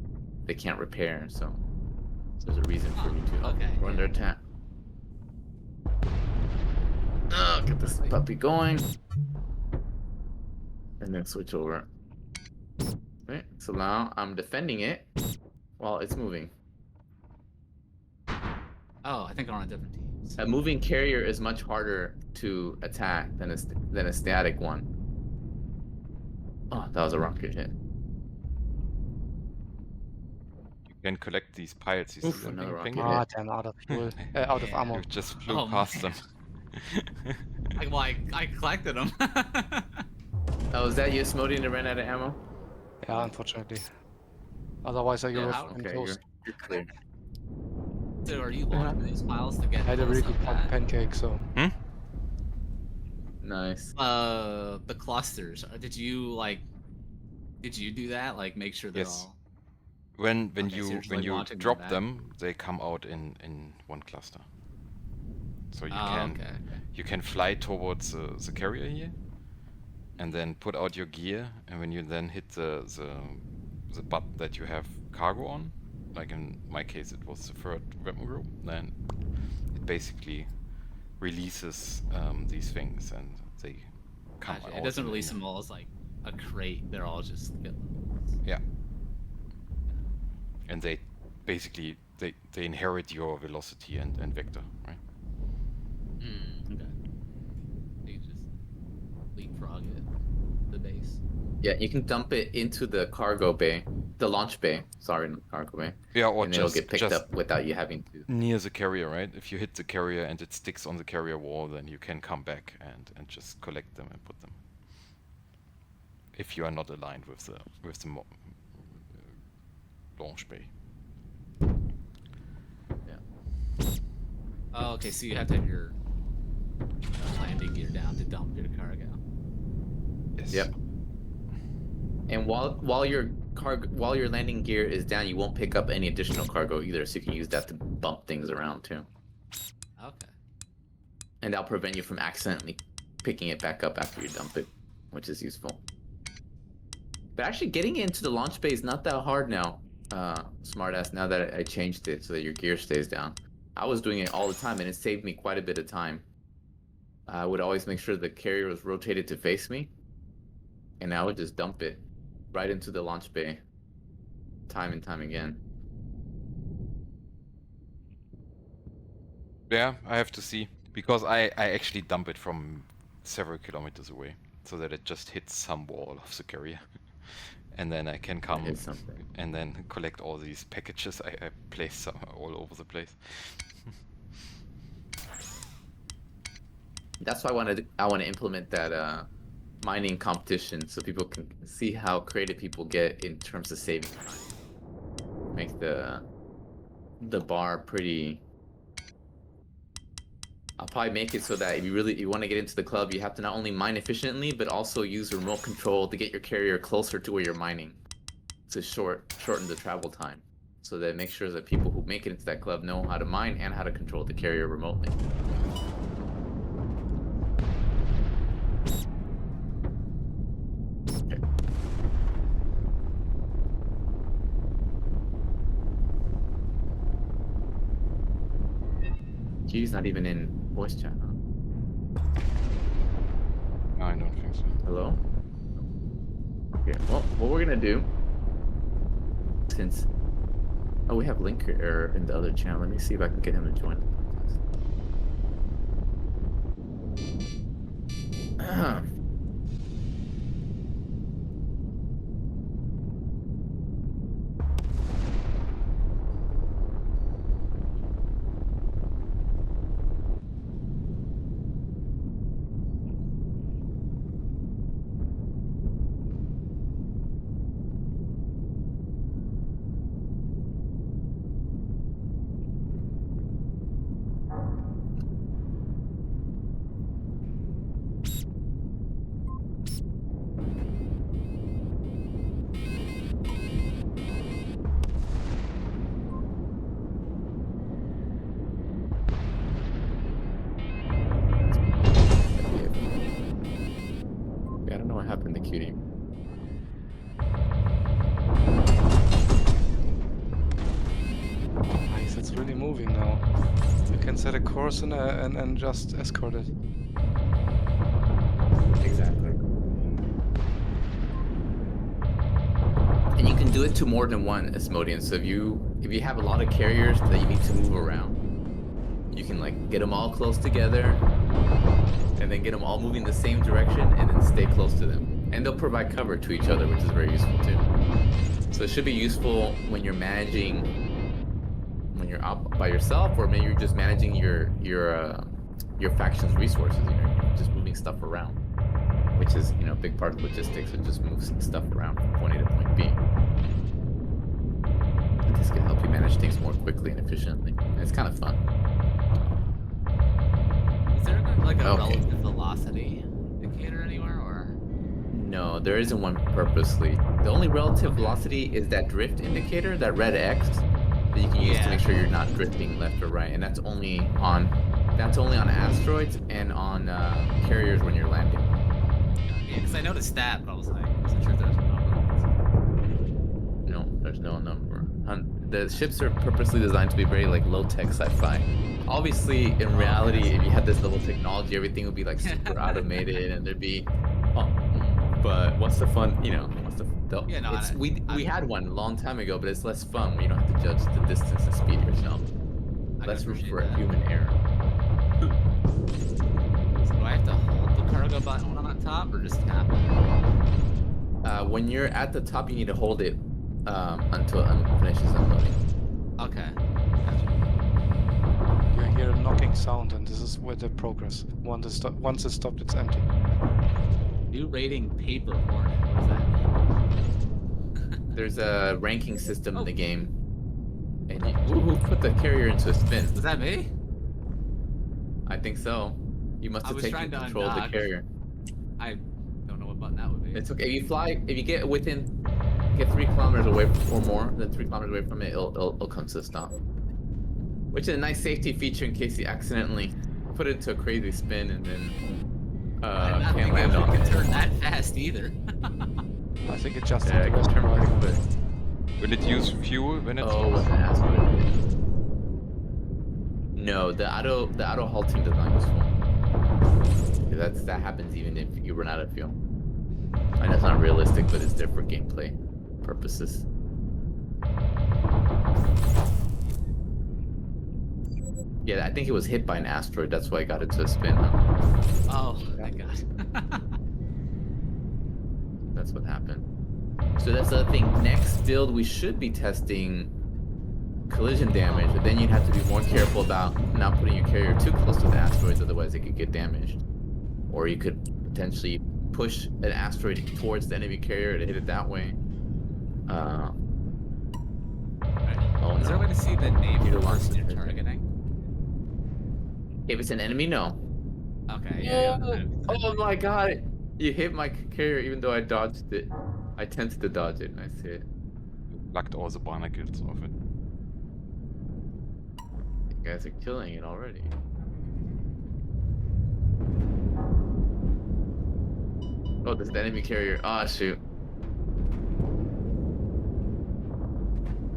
They can't repair, so there's a reason for you to. Okay. We're under attack. Oh, get this puppy going. And then switch over. Right, so now I'm defending it while it's moving. Oh, I think we're on different teams. A moving carrier is much harder to attack than a static one. Oh, that was a rocket hit. You can collect these piles. You see Oof, them another ping, rocket. ping? I'm out of fuel, out of ammo. You just flew Oh, past man. them. I collected them. Oh, is that you, Smody, that ran out of ammo? Yeah, unfortunately. Otherwise, I would Yeah, have been Okay, close. you're clear. So are you launching these piles to get I had a really close good up that? pancake, so. Nice. The clusters. Did you do that? Like make sure they're Yes. all. When Okay, so you're just, when like, you launching them drop back. them, they come out in one cluster. So you Oh, can okay. you can fly towards the carrier here, and then put out your gear, and when you then hit the button that you have cargo on, like in my case it was the third weapon group, then it basically releases these things, and they come Gotcha. out. It doesn't in- release them all as like a crate. They're all just Yeah. And they basically they inherit your velocity and vector, right? Okay. You just leapfrog it, the base. Yeah, you can dump it into the cargo bay, the launch bay. Sorry, not cargo bay. Yeah, or And it'll just get picked just up without you having to. near the carrier, right? If you hit the carrier and it sticks on the carrier wall, then you can come back and just collect them and put them. If you are not aligned with the launch bay. Oh, okay. So you have to have your landing gear down to dump your cargo. Yes. Yep. And while your landing gear is down, you won't pick up any additional cargo either, so you can use that to bump things around too. Okay. And that'll prevent you from accidentally picking it back up after you dump it, which is useful. But actually, getting into the launch bay is not that hard now, smartass. Now that I changed it so that your gear stays down, I was doing it all the time, and it saved me quite a bit of time. I would always make sure the carrier was rotated to face me, and I would just dump it right into the launch bay, time and time again. Yeah, I have to see, because I actually dump it from several kilometers away, so that it just hits some wall of the carrier, and then I can come Hit something. and then collect all these packages I place some all over the place. That's why I want to implement that mining competition, so people can see how creative people get in terms of saving time. Make the bar pretty. I'll probably make it so that if you want to get into the club, you have to not only mine efficiently, but also use remote control to get your carrier closer to where you're mining, to shorten the travel time, so that it makes sure that people who make it into that club know how to mine and how to control the carrier remotely. Okay. G's not even in voice chat, huh? I don't think so. Hello? Okay, well, what we're gonna do, since... Oh, we have Link error in the other channel. Let me see if I can get him to join the podcast. I don't know what happened to Cutie. Nice, it's really moving now. You can set a course and just escort it. Exactly. And you can do it to more than one Asmodean. So if you have a lot of carriers that you need to move around, you can like get them all close together, and then get them all moving the same direction, and then stay close to them. And they'll provide cover to each other, which is very useful too. So it should be useful when you're managing, when you're out by yourself, or maybe you're just managing your faction's resources. You know, you're just moving stuff around, which is, you know, a big part of logistics. It just moves stuff around from point A to point B. And this can help you manage things more quickly and efficiently. And it's kind of fun. Is there like a Okay. relative velocity indicator anywhere, or? No, there isn't one purposely. The only relative velocity is that drift indicator, that red X, that you can use to Yeah. make sure you're not drifting left or right. And that's only on That's only on asteroids and on carriers when you're landing. Yeah, because I noticed that, but I wasn't sure if there was a number. No, there's no number. The ships are purposely designed to be very like low-tech sci-fi. Obviously, in reality, if you had this level of technology, everything would be like super automated, and there'd be. Oh, but what's the fun? You know, what's the? Yeah, no, we had one a long time ago, but it's less fun. You don't have to judge the distance and speed yourself. Less room for a human error. So do I have to hold the cargo button when I'm on top, or just tap it? When you're at the top, you need to hold it until it finishes unloading. Okay. You hear a knocking sound, and this is where the progress. Once it's stopped, it's empty. New rating paper hornet. What does that mean? There's a ranking system in the game. And who put the carrier into a spin? Was that me? I think so. You must have taken control of the carrier. I don't know what button that would be. It's okay. If you fly, if you get 3 kilometers away or more than 3 kilometers away from it, it'll come to a stop. Which is a nice safety feature in case you accidentally put it into a crazy spin and then can't land on it. Turn that fast either. I think it just Yeah, it can turn pretty quick. Will it use fuel when it's Oh, with an asteroid. No, the auto halting does not use fuel. That happens even if you run out of fuel. I know it's not realistic, but it's there for gameplay purposes. Yeah, I think it was hit by an asteroid. That's why I got it to a spin. Oh, thank God. That's what happened. So that's the other thing. Next build, we should be testing collision damage, but then you'd have to be more careful about not putting your carrier too close to the asteroids, otherwise it could get damaged. Or you could potentially push an asteroid towards the enemy carrier to hit it that way. Oh Is there a way no. to see the name of You're the person launching you're it. targeting? If it's an enemy, no. Okay, yeah. Oh my god! You hit my carrier even though I dodged it. I attempted to dodge it, nice hit. Plucked all the barnacles off it. You guys are killing it already. Oh, this is the enemy carrier. Ah, shoot.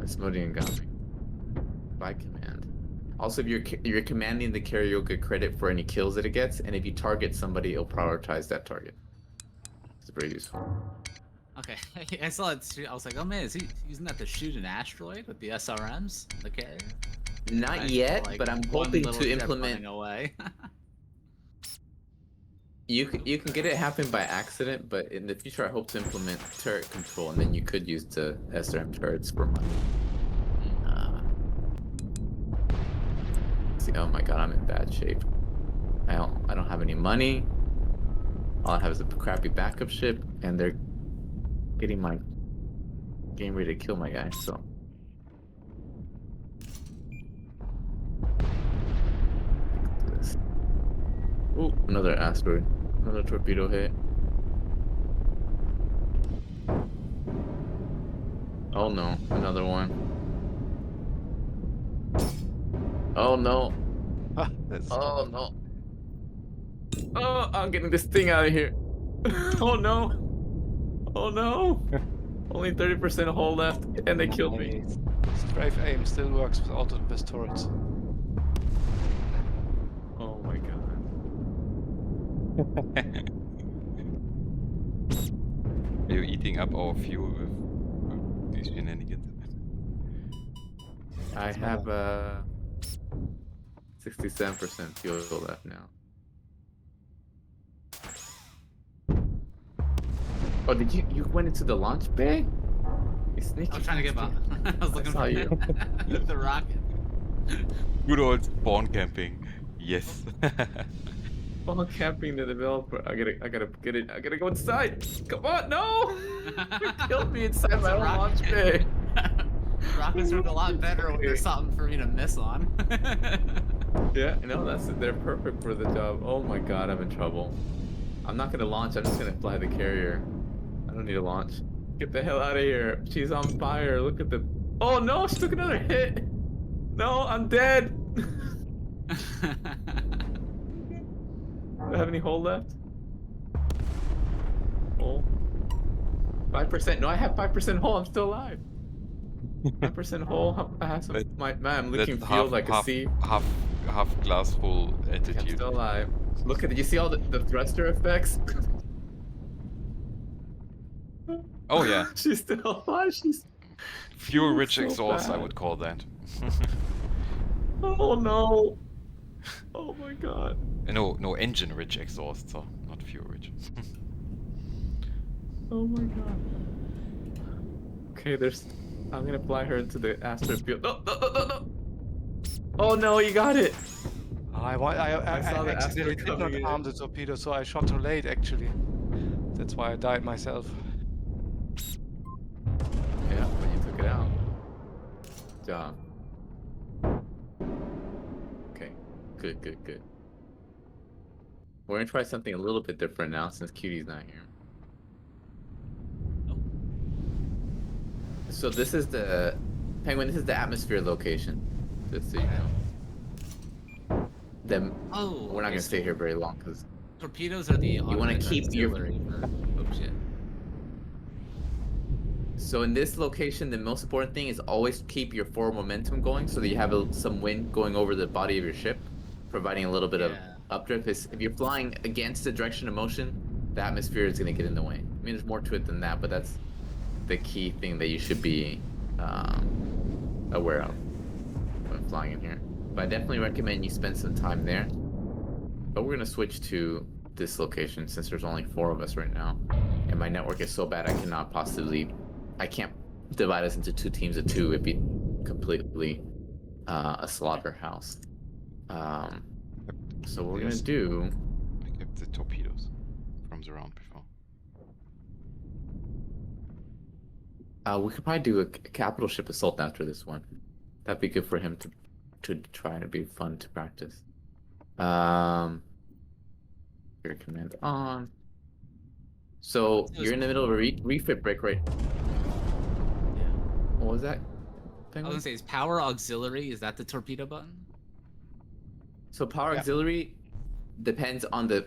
Asmodean got me. By command. Also, if you're commanding the carrier, you'll get credit for any kills that it gets, and if you target somebody, it'll prioritize that target. It's very useful. Okay, I saw it. I was like, oh man, is he using that to shoot an asteroid with the SRMs? The carrier? Not I yet, feel like but I'm one hoping little to ship implement. running away. You can get it happen by accident, but in the future I hope to implement turret control, and then you could use the SRM turrets for money. See, oh my god, I'm in bad shape. I don't have any money. All I have is a crappy backup ship, and they're getting my game ready to kill my guy. So. Ooh, another asteroid. Another torpedo hit. Oh no, another one. Oh no. Oh no. Oh, I'm getting this thing out of here. Oh no. Oh no. Only 30% hull left, and they killed me. Strafe aim still works with auto-best turrets. Oh my god. Are you eating up our fuel with these shenanigans? I have 67% fuel left now. Oh, did you went into the launch bay? You sneaky. I was trying to get bastard. by. I was looking saw for you. the rocket. Good old spawn camping. Yes. While camping the developer, I gotta get it. I gotta go inside. Come on, no! You killed me inside It's my a own rocket. launch bay. Rockets work a lot better when there's something for me to miss on. Yeah, no, they're perfect for the job. Oh my god, I'm in trouble. I'm not gonna launch. I'm just gonna fly the carrier. I don't need to launch. Get the hell out of here. She's on fire. Look at the. Oh no, she took another hit. No, I'm dead. Do I have any hull left? Hull. 5%. No, I have 5% hull. I'm still alive. 5% hull. I have some. But I'm looking That's field like a sea. half glass full I'm attitude. still alive. Look at it. You see all the thruster effects? Oh yeah, She's still alive. She's. fuel rich so exhaust, I bad. would call that. Oh no. Oh my god. No, engine rich exhaust, so not fuel rich. Oh my god. Okay, I'm gonna fly her into the asteroid field. No, no, no, no, no. Oh no, you got it. I saw the accidentally asteroid did not coming in. arm the torpedo, so I shot too late actually. That's why I died myself. Yeah, but you took it out. Good job. Okay, good. We're gonna try something a little bit different now since Cutie's not here. So this is the Penguin. This is the atmosphere location. Just so you know. Then Oh, we're not gonna stay here very long because torpedoes are the wanna automatic keep your- auxiliary for... Oh shit. So in this location, the most important thing is always keep your forward momentum going so that you have some wind going over the body of your ship, providing a little bit of Yeah. updrift. If you're flying against the direction of motion, the atmosphere is going to get in the way. I mean, there's more to it than that, but that's the key thing that you should be aware of when flying in here. But I definitely recommend you spend some time there. But we're going to switch to this location since there's only 4 of us right now. And my network is so bad I can't divide us into 2 teams of 2. It'd be completely a slaughterhouse. So what we're gonna do. I kept the torpedoes from the round before. We could probably do a capital ship assault after this one. That'd be good for him to try and it'd be fun to practice. Your command on. So you're in the middle of a refit break, right? Yeah. What was that? I was Penguin? gonna say, is power auxiliary, is that the torpedo button? So power Yeah. auxiliary depends on the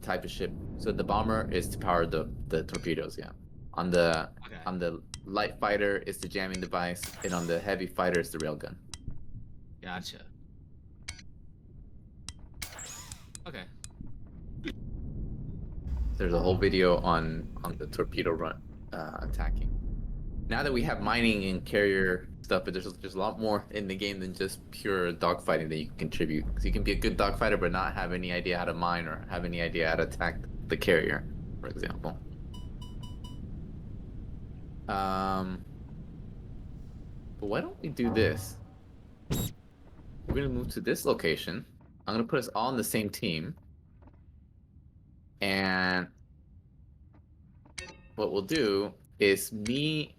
type of ship. So the bomber is to power the torpedoes, yeah. On the light fighter is the jamming device, and on the heavy fighter is the railgun. Gotcha. Okay. There's a whole video on the torpedo run attacking. Now that we have mining and carrier stuff, but there's a lot more in the game than just pure dogfighting that you can contribute. Because you can be a good dogfighter but not have any idea how to mine or have any idea how to attack the carrier, for example. But why don't we do this? We're gonna move to this location. I'm gonna put us all on the same team. And what we'll do is me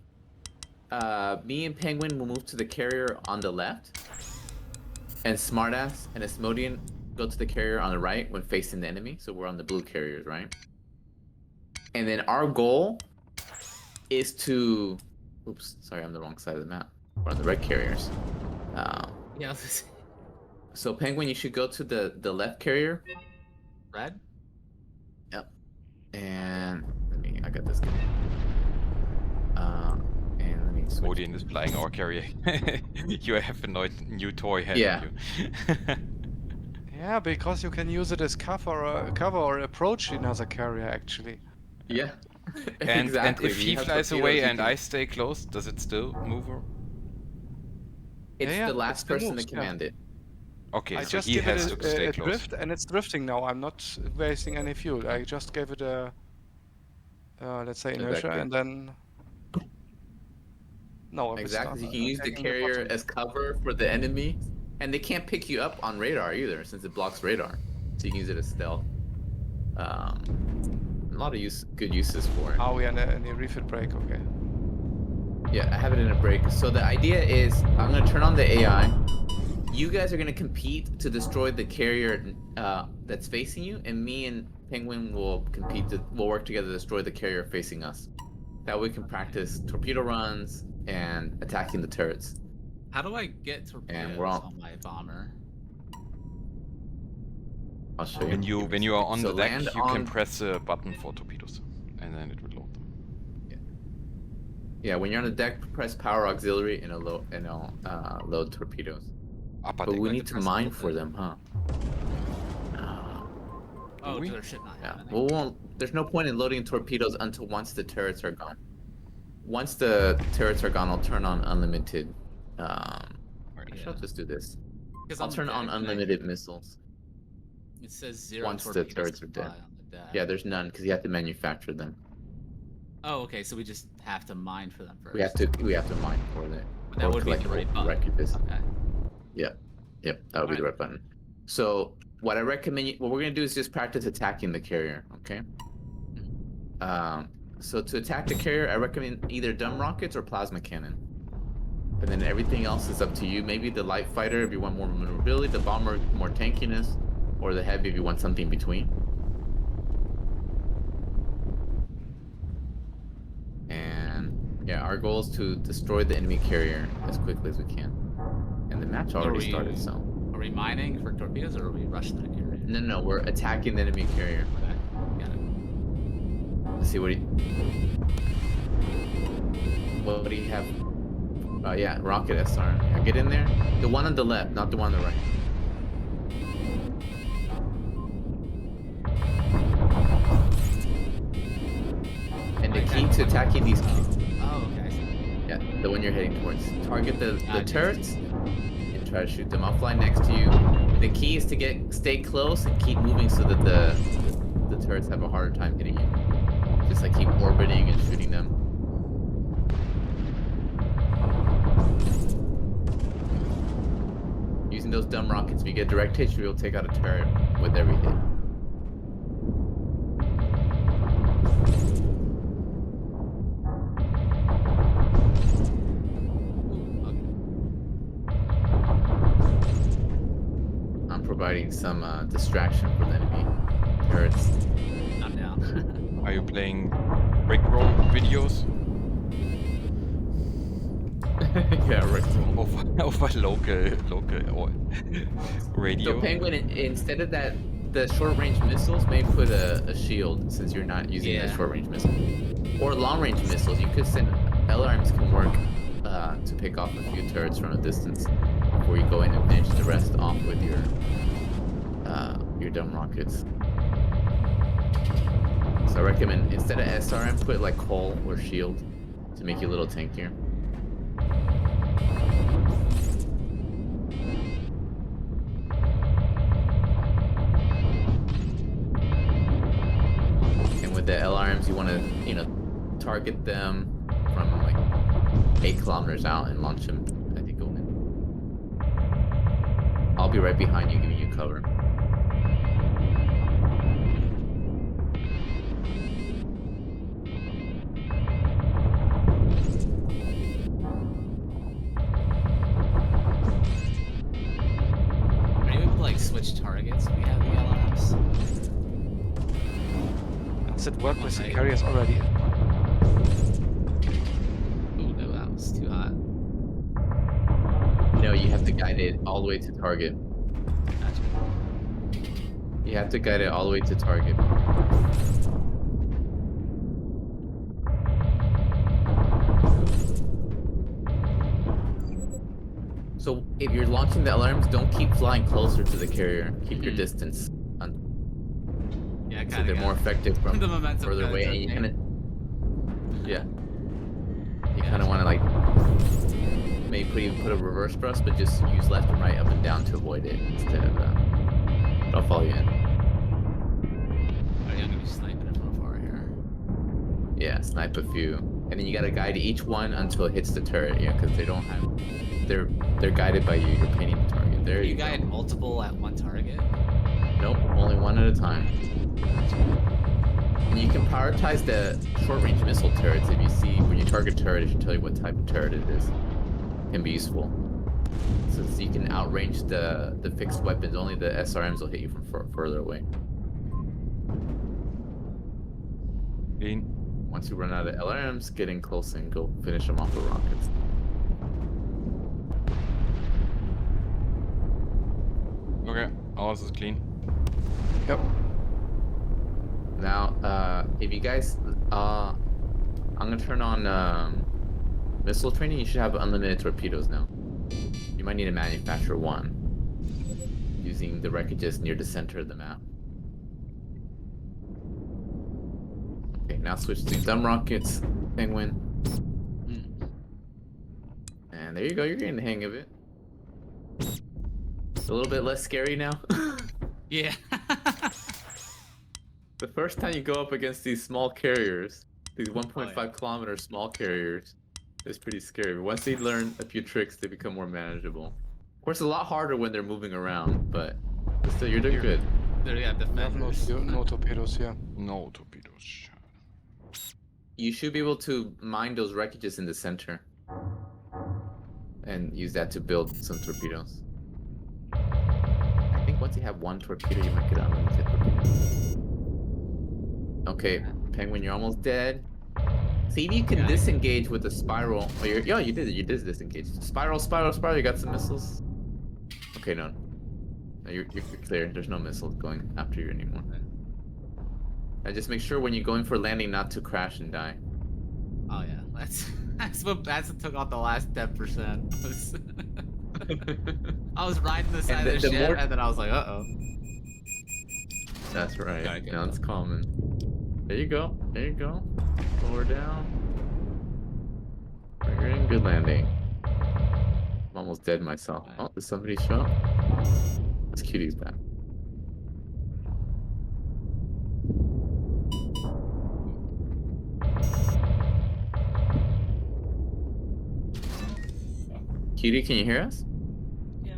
and Penguin will move to the carrier on the left, and Smartass and Asmodian go to the carrier on the right when facing the enemy. So we're on the blue carriers, right? And then our goal is to... Oops, sorry, I'm the wrong side of the map. We're on the red carriers. Yeah. So Penguin, you should go to the left carrier. Red? Yep. And I got this guy. And let me switch. Odin is flying our carrier. You have a new toy, haven't Yeah. you? Yeah, because you can use it as cover or approach another carrier actually. Yeah. And Exactly. if You he have flies torpedoes, away you and can- I stay close, does it still move? It's Yeah, the it last still person moves, to yeah. command it. Okay, I so just he give has it to stay a close. drift and it's drifting now. I'm not wasting any fuel. I just gave it a let's say inertia Exactly. and then no. I'm Exactly. You I'm can use the taking carrier bottom. as cover for the enemy, and they can't pick you up on radar either, since it blocks radar. So you can use it as stealth. A lot of good uses for it. Oh, we are in the refit break. Okay. Yeah, I have it in a break. So the idea is, I'm gonna turn on the AI. You guys are gonna compete to destroy the carrier that's facing you, and me and Penguin will we'll work together to destroy the carrier facing us. That way we can practice torpedo runs and attacking the turrets. How do I get torpedoes we're on- on my bomber? I'll show you. When you are on So the deck, land you can on- press a button for torpedoes, and then it will load them. Yeah, when you're on the deck, press power auxiliary and it'll load torpedoes. Upper But deck. we have need to to press mine hold for then. them, huh? Oh, we? to their ship not Yeah. having Well, there's no point in loading torpedoes until once the turrets are gone. Once the turrets are gone, I'll turn on unlimited. Actually, I'll Yeah. just do this. Because I'll turn on unlimited missiles. It says 0 once the torpedoes turrets to are dead. fly on the deck. Yeah, there's none because you have to manufacture them. Oh, okay. So we just have to mine for them first. We have to mine for them. But that would be the right button. Record. Okay. Yep, that would be the right button. So what I recommend, what we're gonna do is just practice attacking the carrier. Okay. So to attack the carrier, I recommend either dumb rockets or plasma cannon. And then everything else is up to you. Maybe the light fighter if you want more maneuverability, the bomber more tankiness, or the heavy if you want something between. And yeah, our goal is to destroy the enemy carrier as quickly as we can. And the match already started, so. Are we mining for torpedoes or are we rushing that carrier? No, we're attacking the enemy carrier. Okay. Got it. Let's see what do you have? Yeah, rocket SR. Yeah, get in there. The one on the left, not the one on the right. And the key to attacking these, Oh, okay. I see. yeah, the one you're heading towards. Target the Ah, turrets and try to shoot them. I'll fly next to you. The key is to stay close and keep moving so that the turrets have a harder time hitting you. Just like keep orbiting and shooting them. Using those dumb rockets, if you get direct hit, you'll take out a turret with every hit. I'm providing some distraction for the enemy turrets. I'm down. Are you playing Rickroll videos Yeah, right. over local or radio? So Penguin, instead of that, the short-range missiles may put a shield since you're not using the Yeah. short-range missile. Or long-range missiles. You could send LRMs can work to pick off a few turrets from a distance before you go in and finish the rest off with your dumb rockets. So I recommend instead of SRM, put like hull or shield to make you a little tankier. And with the LRMs, you want to, target them from like 8 kilometers out and launch them as you go in. I'll be right behind you, giving you cover. Are you able to like switch targets if we have the LRMs? Does it work with the Okay. carriers already? Oh no, that was too hot. No, you have to guide it all the way to target. Gotcha. You have to guide it all the way to target. So if you're launching the alarms, don't keep flying closer to the carrier. Keep your distance. Yeah, So kind they're of. more effective from The momentum further kinda away, took and you me. kind of, yeah, you kind of want to like maybe put a reverse thrust, but just use left and right, up and down to avoid it instead of. I'll follow you in. Oh, yeah, I'm gonna be sniping it from afar here. Yeah, snipe a few, and then you gotta guide each one until it hits the turret. Yeah, because they don't have, they're guided by you. You're painting the target. There you go. guide multiple at one target? Nope, only one at a time. And you can prioritize the short-range missile turrets. If you see when you target a turret, it should tell you what type of turret it is. It can be useful. Since you can outrange the fixed weapons, only the SRMs will hit you from further away. Clean. Once you run out of LRMs, get in close and go finish them off with rockets. Okay, ours is clean. Yep. Now, if you guys, I'm gonna turn on missile training. You should have unlimited torpedoes now. You might need to manufacture one using the wreckages near the center of the map. Okay, now switch to dumb rockets, penguin. And there you go, you're getting the hang of it. It's a little bit less scary now. Yeah. The first time you go up against these small carriers, these 1.5 yeah. kilometer small carriers, it's pretty scary. But once they learn a few tricks, they become more manageable. Of course, it's a lot harder when they're moving around, but still, you're doing good. There you have We have no, defenders. no torpedoes here. No torpedoes. You should be able to mine those wreckages in the center and use that to build some torpedoes. I think once you have one torpedo, you might get unlimited torpedoes. Okay, penguin, you're almost dead. See if you can disengage with the spiral. Oh, you did disengage. Spiral, you got some missiles. Okay, no, you're clear. There's no missiles going after you anymore. And just make sure when you're going for landing not to crash and die. Oh yeah, that's what took out the last 10%. I was riding the side of the ship, and then I was like, uh-oh. That's right. Gotta get Yeah, that's common. There you go. There you go. Lower down. You're in good landing. I'm almost dead myself. Oh, did somebody show up? This cutie's back. Cutie, can you hear us? Yeah.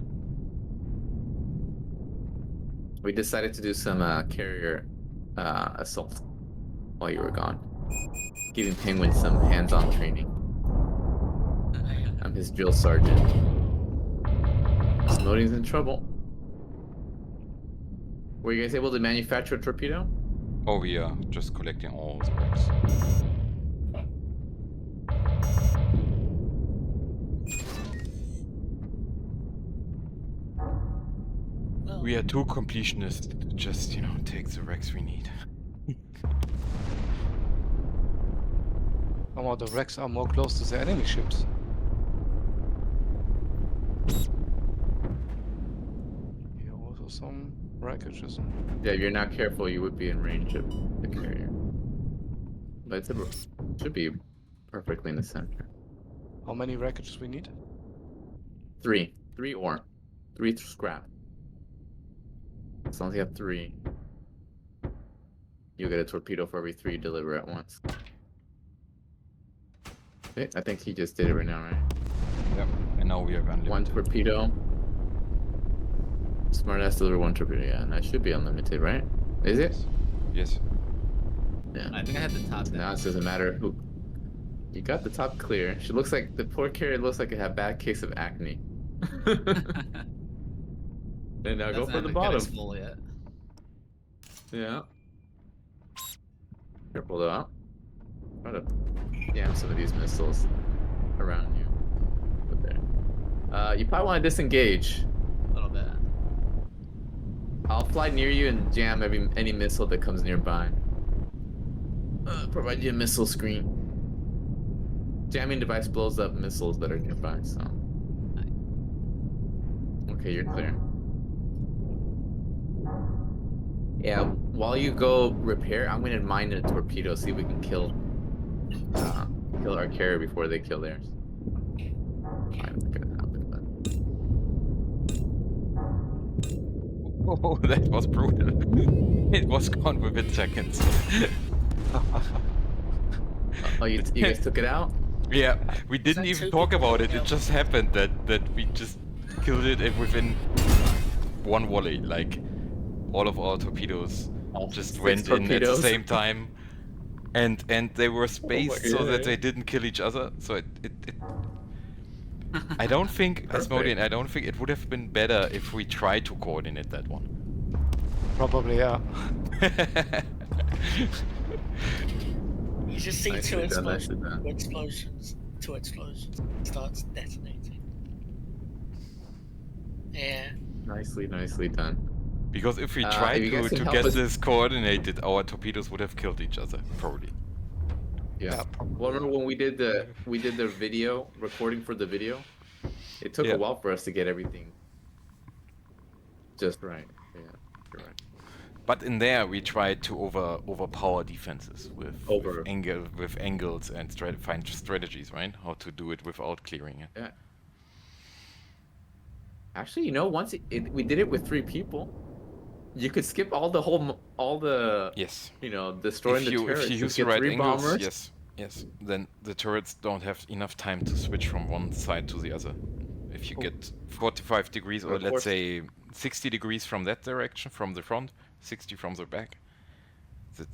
We decided to do some carrier assault while you were gone. Giving Penguin some hands-on training. I'm his drill sergeant. Snowden's in trouble. Were you guys able to manufacture a torpedo? Oh, we are just collecting all the wrecks. Well, We are too completionists to just, you know, take the wrecks we need. Somehow the wrecks are more close to the enemy ships. Here also some wreckages. Yeah, if you're not careful, you would be in range of the carrier. But it's should be perfectly in the center. How many wreckages we need? 3 ore. 3 scrap. As long as you have 3, you'll get a torpedo for every 3 you deliver at once. Okay, I think he just did it right now, right? Yep. And now we have unlimited. 1 torpedo. Smartass deliver 1 torpedo, yeah, and that should be unlimited, right? Is it? Yes. Yeah. I think I had the top Now down. it doesn't matter who. You got the top clear. She looks like the poor carrier looks like it had a bad case of acne. And now go for the bottom. Exfoliate. Yeah. Careful though. Try to jam some of these missiles around you. Put there. You probably want to disengage. A little bit. I'll fly near you and jam any missile that comes nearby. Provide you a missile screen. Jamming device blows up missiles that are nearby, so. Okay, you're clear. Yeah, while you go repair, I'm gonna mine a torpedo, see if we can kill our carrier before they kill theirs. It's gonna happen, but... Oh, that was brutal. It was gone within seconds. Oh, you guys took it out? Yeah, we didn't that even 2 talk people about it. kill? It just happened that we just killed it within 1 volley. Like, all of our torpedoes just 6 went in at the torpedoes. same time, and they were spaced so that God. they didn't kill each other. So it I don't think, Asmodean, I don't think it would have been better if we tried to coordinate that one. Probably, yeah. you just see Nicely done, nicely done. 2 explosions, starts detonating. Yeah. Nicely done. Because if we If tried you guys to can help get us- this coordinated, our torpedoes would have killed each other, probably. Yeah. probably. Well, remember when we did the video recording for the video? It took Yeah. a while for us to get everything just right. Yeah, you're right. But in there, we tried to overpower defenses with Over. angles and find strategies, right? How to do it without clearing it. Yeah. Actually, once we did it with 3 people, you could skip all the Yes. destroying the turrets. If you use get the right 3 angles, bombers. yes. Then the turrets don't have enough time to switch from one side to the other. If you get 45 degrees, or Of let's course. say 60 degrees from that direction, from the front, 60 from the back,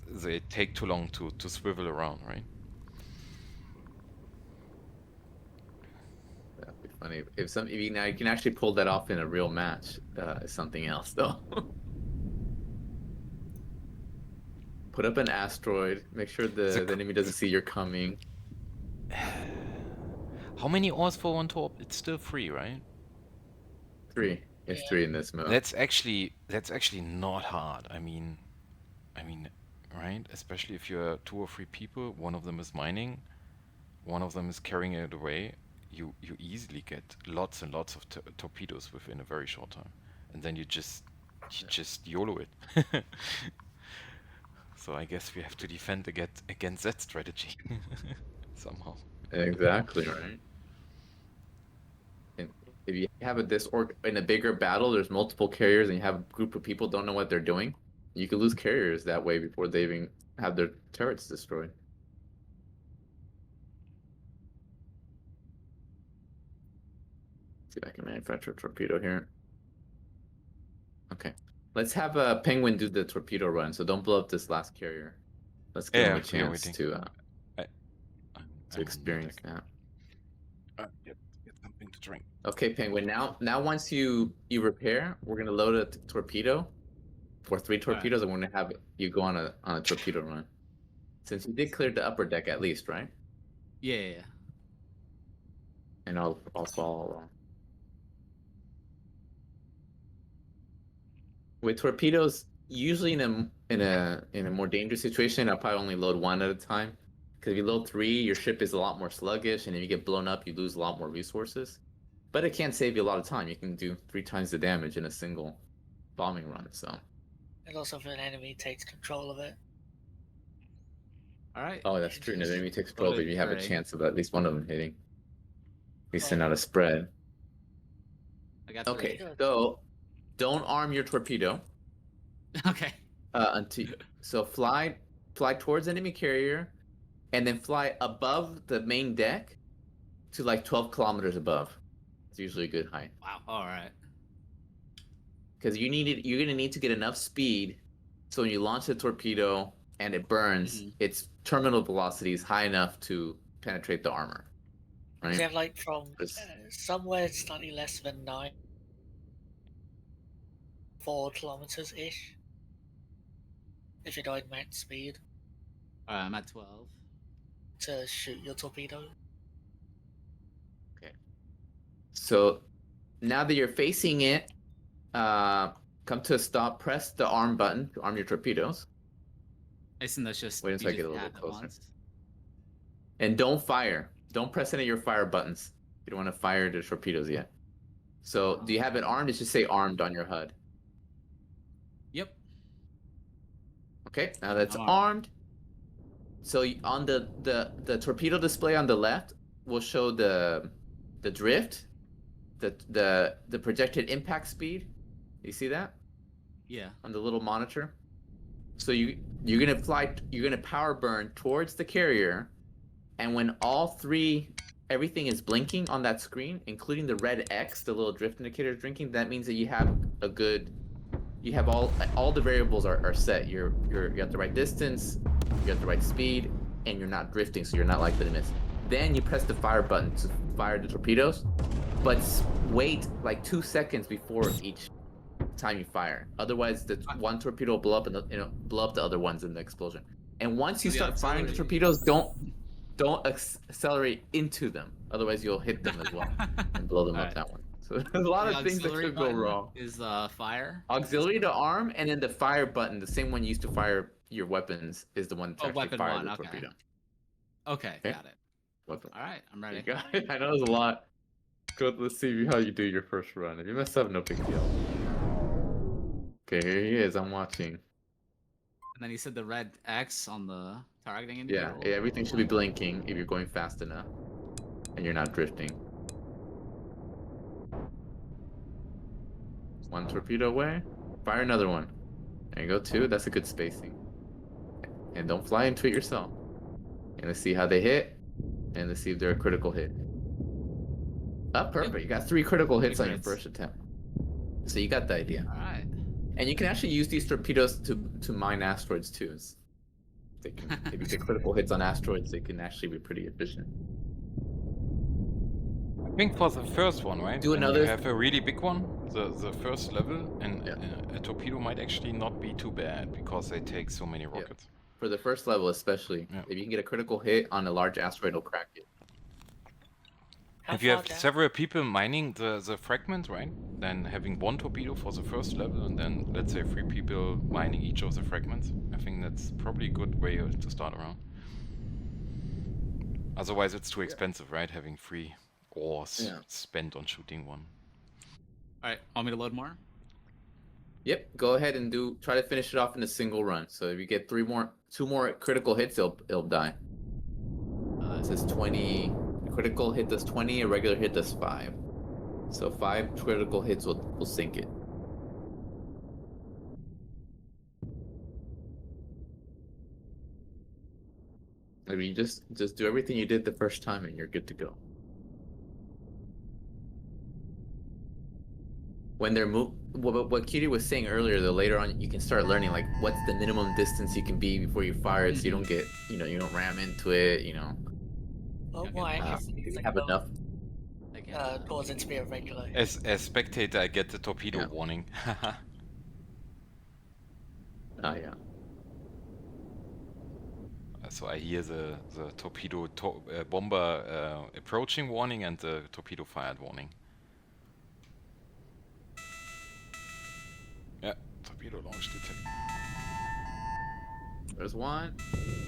they take too long to swivel around, right? That'd be funny. If you can actually pull that off in a real match, is something else though. Put up an asteroid. Make sure the enemy doesn't see you're coming. How many ores for one torp? It's still 3, right? 3. It's Yeah. 3 in this mode. That's actually not hard. I mean, right? Especially if you're 2 or 3 people, one of them is mining, one of them is carrying it away. You easily get lots and lots of torpedoes within a very short time, and then you just YOLO it. So I guess we have to defend against that strategy somehow. Exactly right. And if you have in a bigger battle, there's multiple carriers, and you have a group of people don't know what they're doing, you could lose carriers that way before they even have their turrets destroyed. See if I can manufacture a torpedo here. Okay, let's have a Penguin do the torpedo run. So don't blow up this last carrier. Let's give him a chance waiting. to experience that. Get something to drink. Okay, Penguin. Now once you repair, we're gonna load a torpedo for 3 torpedoes, and we're gonna have you go on a torpedo run. Since you did clear the upper deck at least, right? Yeah. And I'll follow along. With torpedoes, usually in a more dangerous situation, I'll probably only load 1 at a time. Because if you load 3, your ship is a lot more sluggish, and if you get blown up, you lose a lot more resources. But it can save you a lot of time. You can do 3 times the damage in a single bombing run. So. And also if an enemy takes control of it. All right. Oh, that's true. And if the enemy takes control, but you have a Alright. chance of at least one of them hitting. We send out a spread. I got Okay, Good. so don't arm your torpedo. Okay. So fly towards enemy carrier, and then fly above the main deck to like 12 kilometers above. It's usually a good height Wow. All right. because you're gonna need to get enough speed so when you launch the torpedo and it burns, its terminal velocity is high enough to penetrate the armor. You Right? have like from It's- somewhere slightly less than 4 kilometers ish. If you're going max speed All right. I'm at 12. to shoot your torpedo. So now that you're facing it, come to a stop. Press the arm button to arm your torpedoes, Isn't that just Wait until you I get a just little tap bit it closer. once? and don't fire. Don't press any of your fire buttons. You don't want to fire the torpedoes yet. So do you have it armed? It should say armed on your HUD. Yep. Okay, now that's I'm armed. armed. So on the torpedo display on the left will show the drift, the projected impact speed. You see that Yeah. on the little monitor? So you're gonna power burn towards the carrier, and when everything is blinking on that screen, including the red X, the little drift indicator is blinking, that means that you have all the variables are set. You got the right distance, you got the right speed, and you're not drifting, so you're not likely to miss. Then you press the fire button to fire the torpedoes, but wait like 2 seconds before each time you fire. Otherwise, the one torpedo will blow up and blow up the other ones in the explosion. And once you The start firing the artillery. torpedoes, don't accelerate into them. Otherwise, you'll hit them as well and blow them up Alright. that one. So there's a lot The of things that auxiliary could go button wrong. Is fire. Auxiliary to arm, and then the fire button, the same one used to fire your weapons, is the one to Oh, actually weapon fire one. the Okay. torpedo. Okay, Okay. got it. Weapon. All right, I'm You ready. got it. I know there's a lot. Let's see how you do your first run. If you mess up, no big deal. Okay, here he is. I'm watching. And then you said the red X on the targeting Yeah, indicator. everything should be blinking if you're going fast enough, and you're not drifting. One torpedo away. Fire another one. There you go, two. That's a good spacing. And don't fly into it yourself. And let's see how they hit, and let's see if they're a critical hit. Oh, perfect. You got 3 critical hits on your crits. first attempt. So you got the idea. All right. And you can actually use these torpedoes to mine asteroids too. They can, if you get critical hits on asteroids, they can actually be pretty efficient. I think for the first one, right? Do when another- You have a really big one, the first level, and Yeah. a torpedo might actually not be too bad because they take so many rockets. For the first level, especially, Yeah. if you can get a critical hit on a large asteroid, it'll crack it. How If you far have down? several people mining the fragment, right? Then having 1 torpedo for the first level, and then let's say 3 people mining each of the fragments. I think that's probably a good way to start around. Otherwise, it's too expensive, right? Having 3 ores Yeah. spent on shooting 1. All right. Want me to load more? Yep, go ahead and try to finish it off in a single run. So if you get 2 more critical hits, it'll die. It says 20. A critical hit does 20. A regular hit does 5. So 5 critical hits will sink it. I mean, just do everything you did the first time, and you're good to go. When they're what Cutie was saying earlier, though, later on you can start learning like what's the minimum distance you can be before you fire it, so you don't get, you don't ram into it, Oh, Okay, why? you have enough. Cause it to be a regular. As spectator, I get the torpedo Yeah. warning. Yeah. So I hear the torpedo bomber approaching warning and the torpedo fired warning. Yeah, torpedo launch detect. There's 1,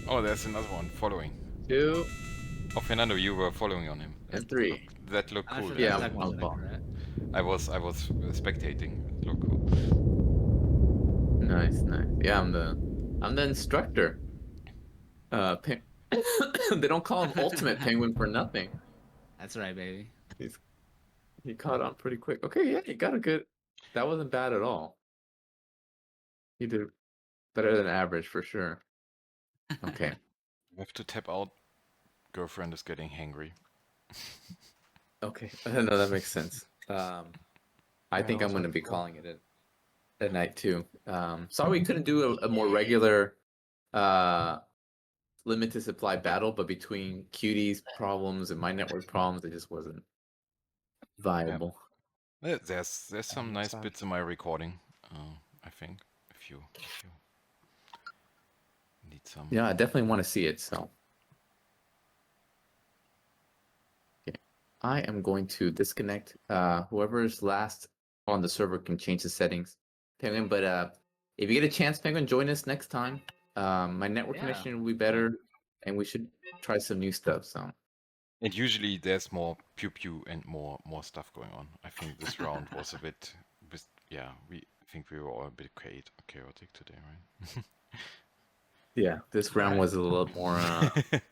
Oh, there's another one following. 2, Oh, Fernando, you were following on him. and 3. That looked I cool. forgot Yeah, that I'm wasn't involved. accurate. I was spectating. It looked cool. Nice. Yeah, I'm the instructor. They don't call him Ultimate Penguin for nothing. That's right, baby. He caught on pretty quick. Okay, yeah, you got a good. That wasn't bad at all. You did better than average for sure. Okay. You have to tap out. Girlfriend is getting hangry. Okay. No, that makes sense. I think I'm also going to be cool. calling it at night too. Sorry we couldn't do a more regular limited supply battle, but between Cutie's problems and my network problems, it just wasn't viable. There's some nice Time. bits in my recording. I think if you need some. Yeah, I definitely want to see it. So, okay, I am going to disconnect. Whoever's last on the server can change the settings, Penguin. But if you get a chance, Penguin, join us next time. My network Yeah. connection will be better, and we should try some new stuff. So, And usually there's more pew pew and more stuff going on. I think this round was a bit, yeah. I think we were all a bit chaotic today, right? yeah, this round was a little more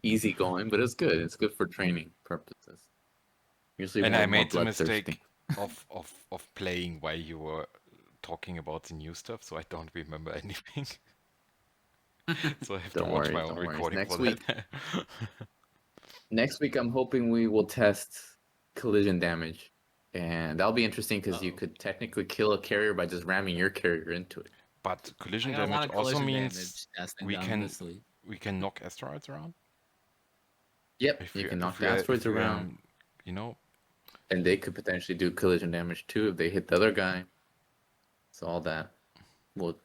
easy going, but it's good. It's good for training purposes. Usually, And we're I more made the bloodthirsty. mistake of playing while you were talking about the new stuff, so I don't remember anything. So I have to Don't watch worry, my own don't worry. recording Next for week- that. Next week, I'm hoping we will test collision damage, and that'll be interesting because you Uh-oh. could technically kill a carrier by just ramming your carrier into it. But I collision got a lot damage of also collision means damage testing we done can- this week. we can knock asteroids around. Yep, If you we- can if knock we the are- if asteroids we are, around, You know, and they could potentially do collision damage too if they hit the other guy. So all that will.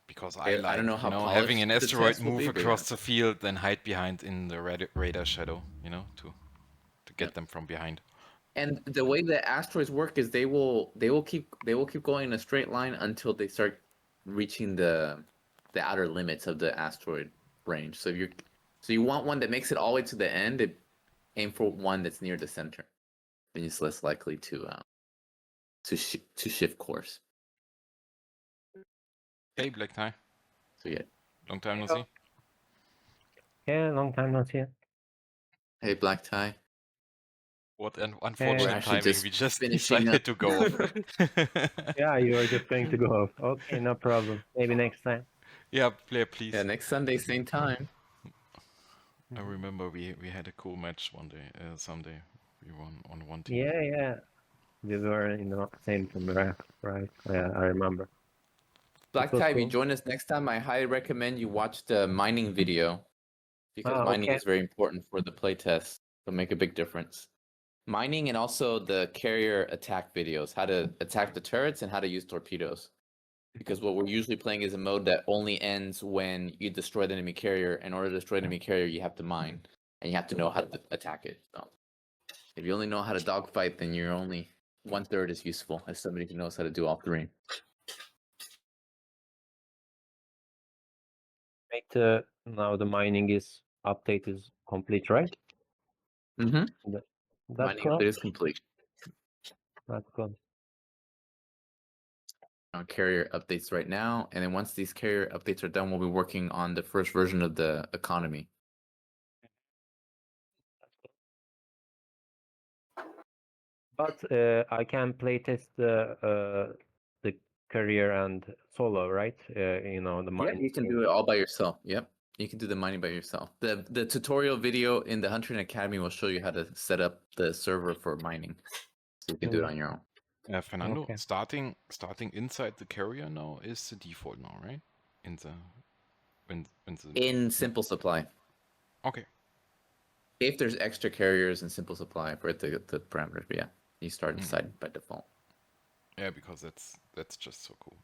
because I I don't like know how having polished an the asteroid test will move be, but across the field, then hide behind in the radar shadow, to get Yep. them from behind. And the way the asteroids work is they will keep going in a straight line until they start reaching the outer limits of the asteroid range. So you want one that makes it all the way to the end. Aim for one that's near the center. Then it's less likely to shift course. Hey, Black Tie. So yeah. Long time no see. Yeah, long time not here. Hey, Black Tie. What an We're unfortunate actually timing. just We just finishing decided up. to go off. Yeah, you were just going to go off. Okay, no problem. Maybe next time. Yeah, Blair, please. Yeah, next Sunday, same time. I remember we had a cool match one day, someday. We won on one team. Yeah, yeah. We were in the same team, right? Yeah, I remember. Black was Tie, if you cool. join us next time, I highly recommend you watch the mining video because Ah, mining okay. is very important for the playtest. It'll make a big difference. Mining and also the carrier attack videos, how to attack the turrets and how to use torpedoes. Because what we're usually playing is a mode that only ends when you destroy the enemy carrier. In order to destroy the enemy carrier, you have to mine, and you have to know how to attack it. So if you only know how to dogfight, then you're only 1/3 as useful as somebody who knows how to do all three. Right, now the mining update is complete, right? Mm-hmm. That's Mining cool. update is complete. That's cool. Carrier updates right now, and then once these carrier updates are done, we'll be working on the first version of the economy. But I can playtest the career and solo, right? You know, the Yeah, mining. you can do it all by yourself. Yep, you can do the mining by yourself. The tutorial video in the Hunternet Academy will show you how to set up the server for mining, so you can do it on your own. Fernando, Okay. starting inside the carrier now is the default now, right? In the In simple supply, Okay. if there's extra carriers in simple supply for the parameters, but yeah, you start inside by default. Yeah, because that's just so cool.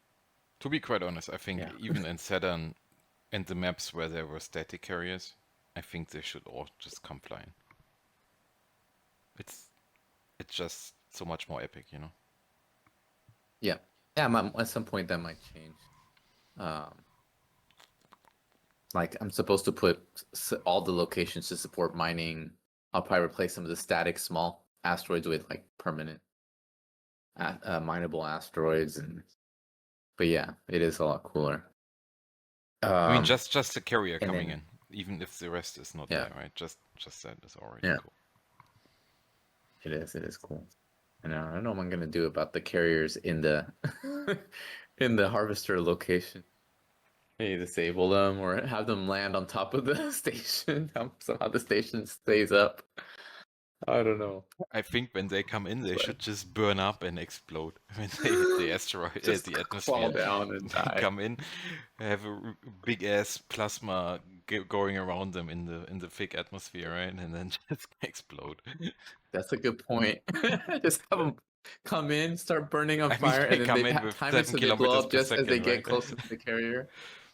To be quite honest, I think Yeah. even in Saturn and the maps where there were static carriers, I think they should all just come flying. It's just so much more epic, you know. Yeah, at some point that might change. Like I'm supposed to put all the locations to support mining. I'll probably replace some of the static small asteroids with like permanent mineable asteroids, but yeah, it is a lot cooler. I mean, just the carrier and coming then- in, even if the rest is not Yeah. there, right? Just that is already Yeah. cool. It is cool. And I don't know what I'm gonna do about the carriers in the in the harvester location. Maybe disable them or have them land on top of the station. Somehow the station stays up. I don't know. I think when they come in, they But- should just burn up and explode when they hit the asteroid, Just the fall atmosphere. down and die. Come in, have a big ass plasma going around them in the thick atmosphere, right? And then just explode. That's a good point. Just have them come in, start burning on I mean, fire, they and then come they in have with time 7 so they blow kilometers up per just as they second, get right? closer to the carrier.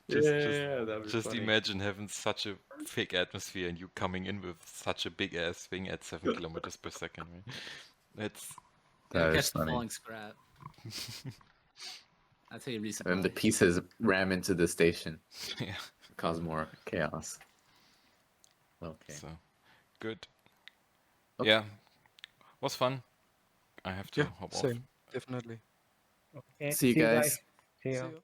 That'd be Just funny. imagine having such a thick atmosphere and you coming in with such a big ass thing at 7 kilometers per second, right? That's That is Catch the funny. falling scrap. That's how you resupply. And the pieces ram into the station, yeah. cause more chaos. Okay. So good. Okay. Yeah, was fun. I have to Yeah, hop off. same, definitely. Okay. See you guys. See See you. you.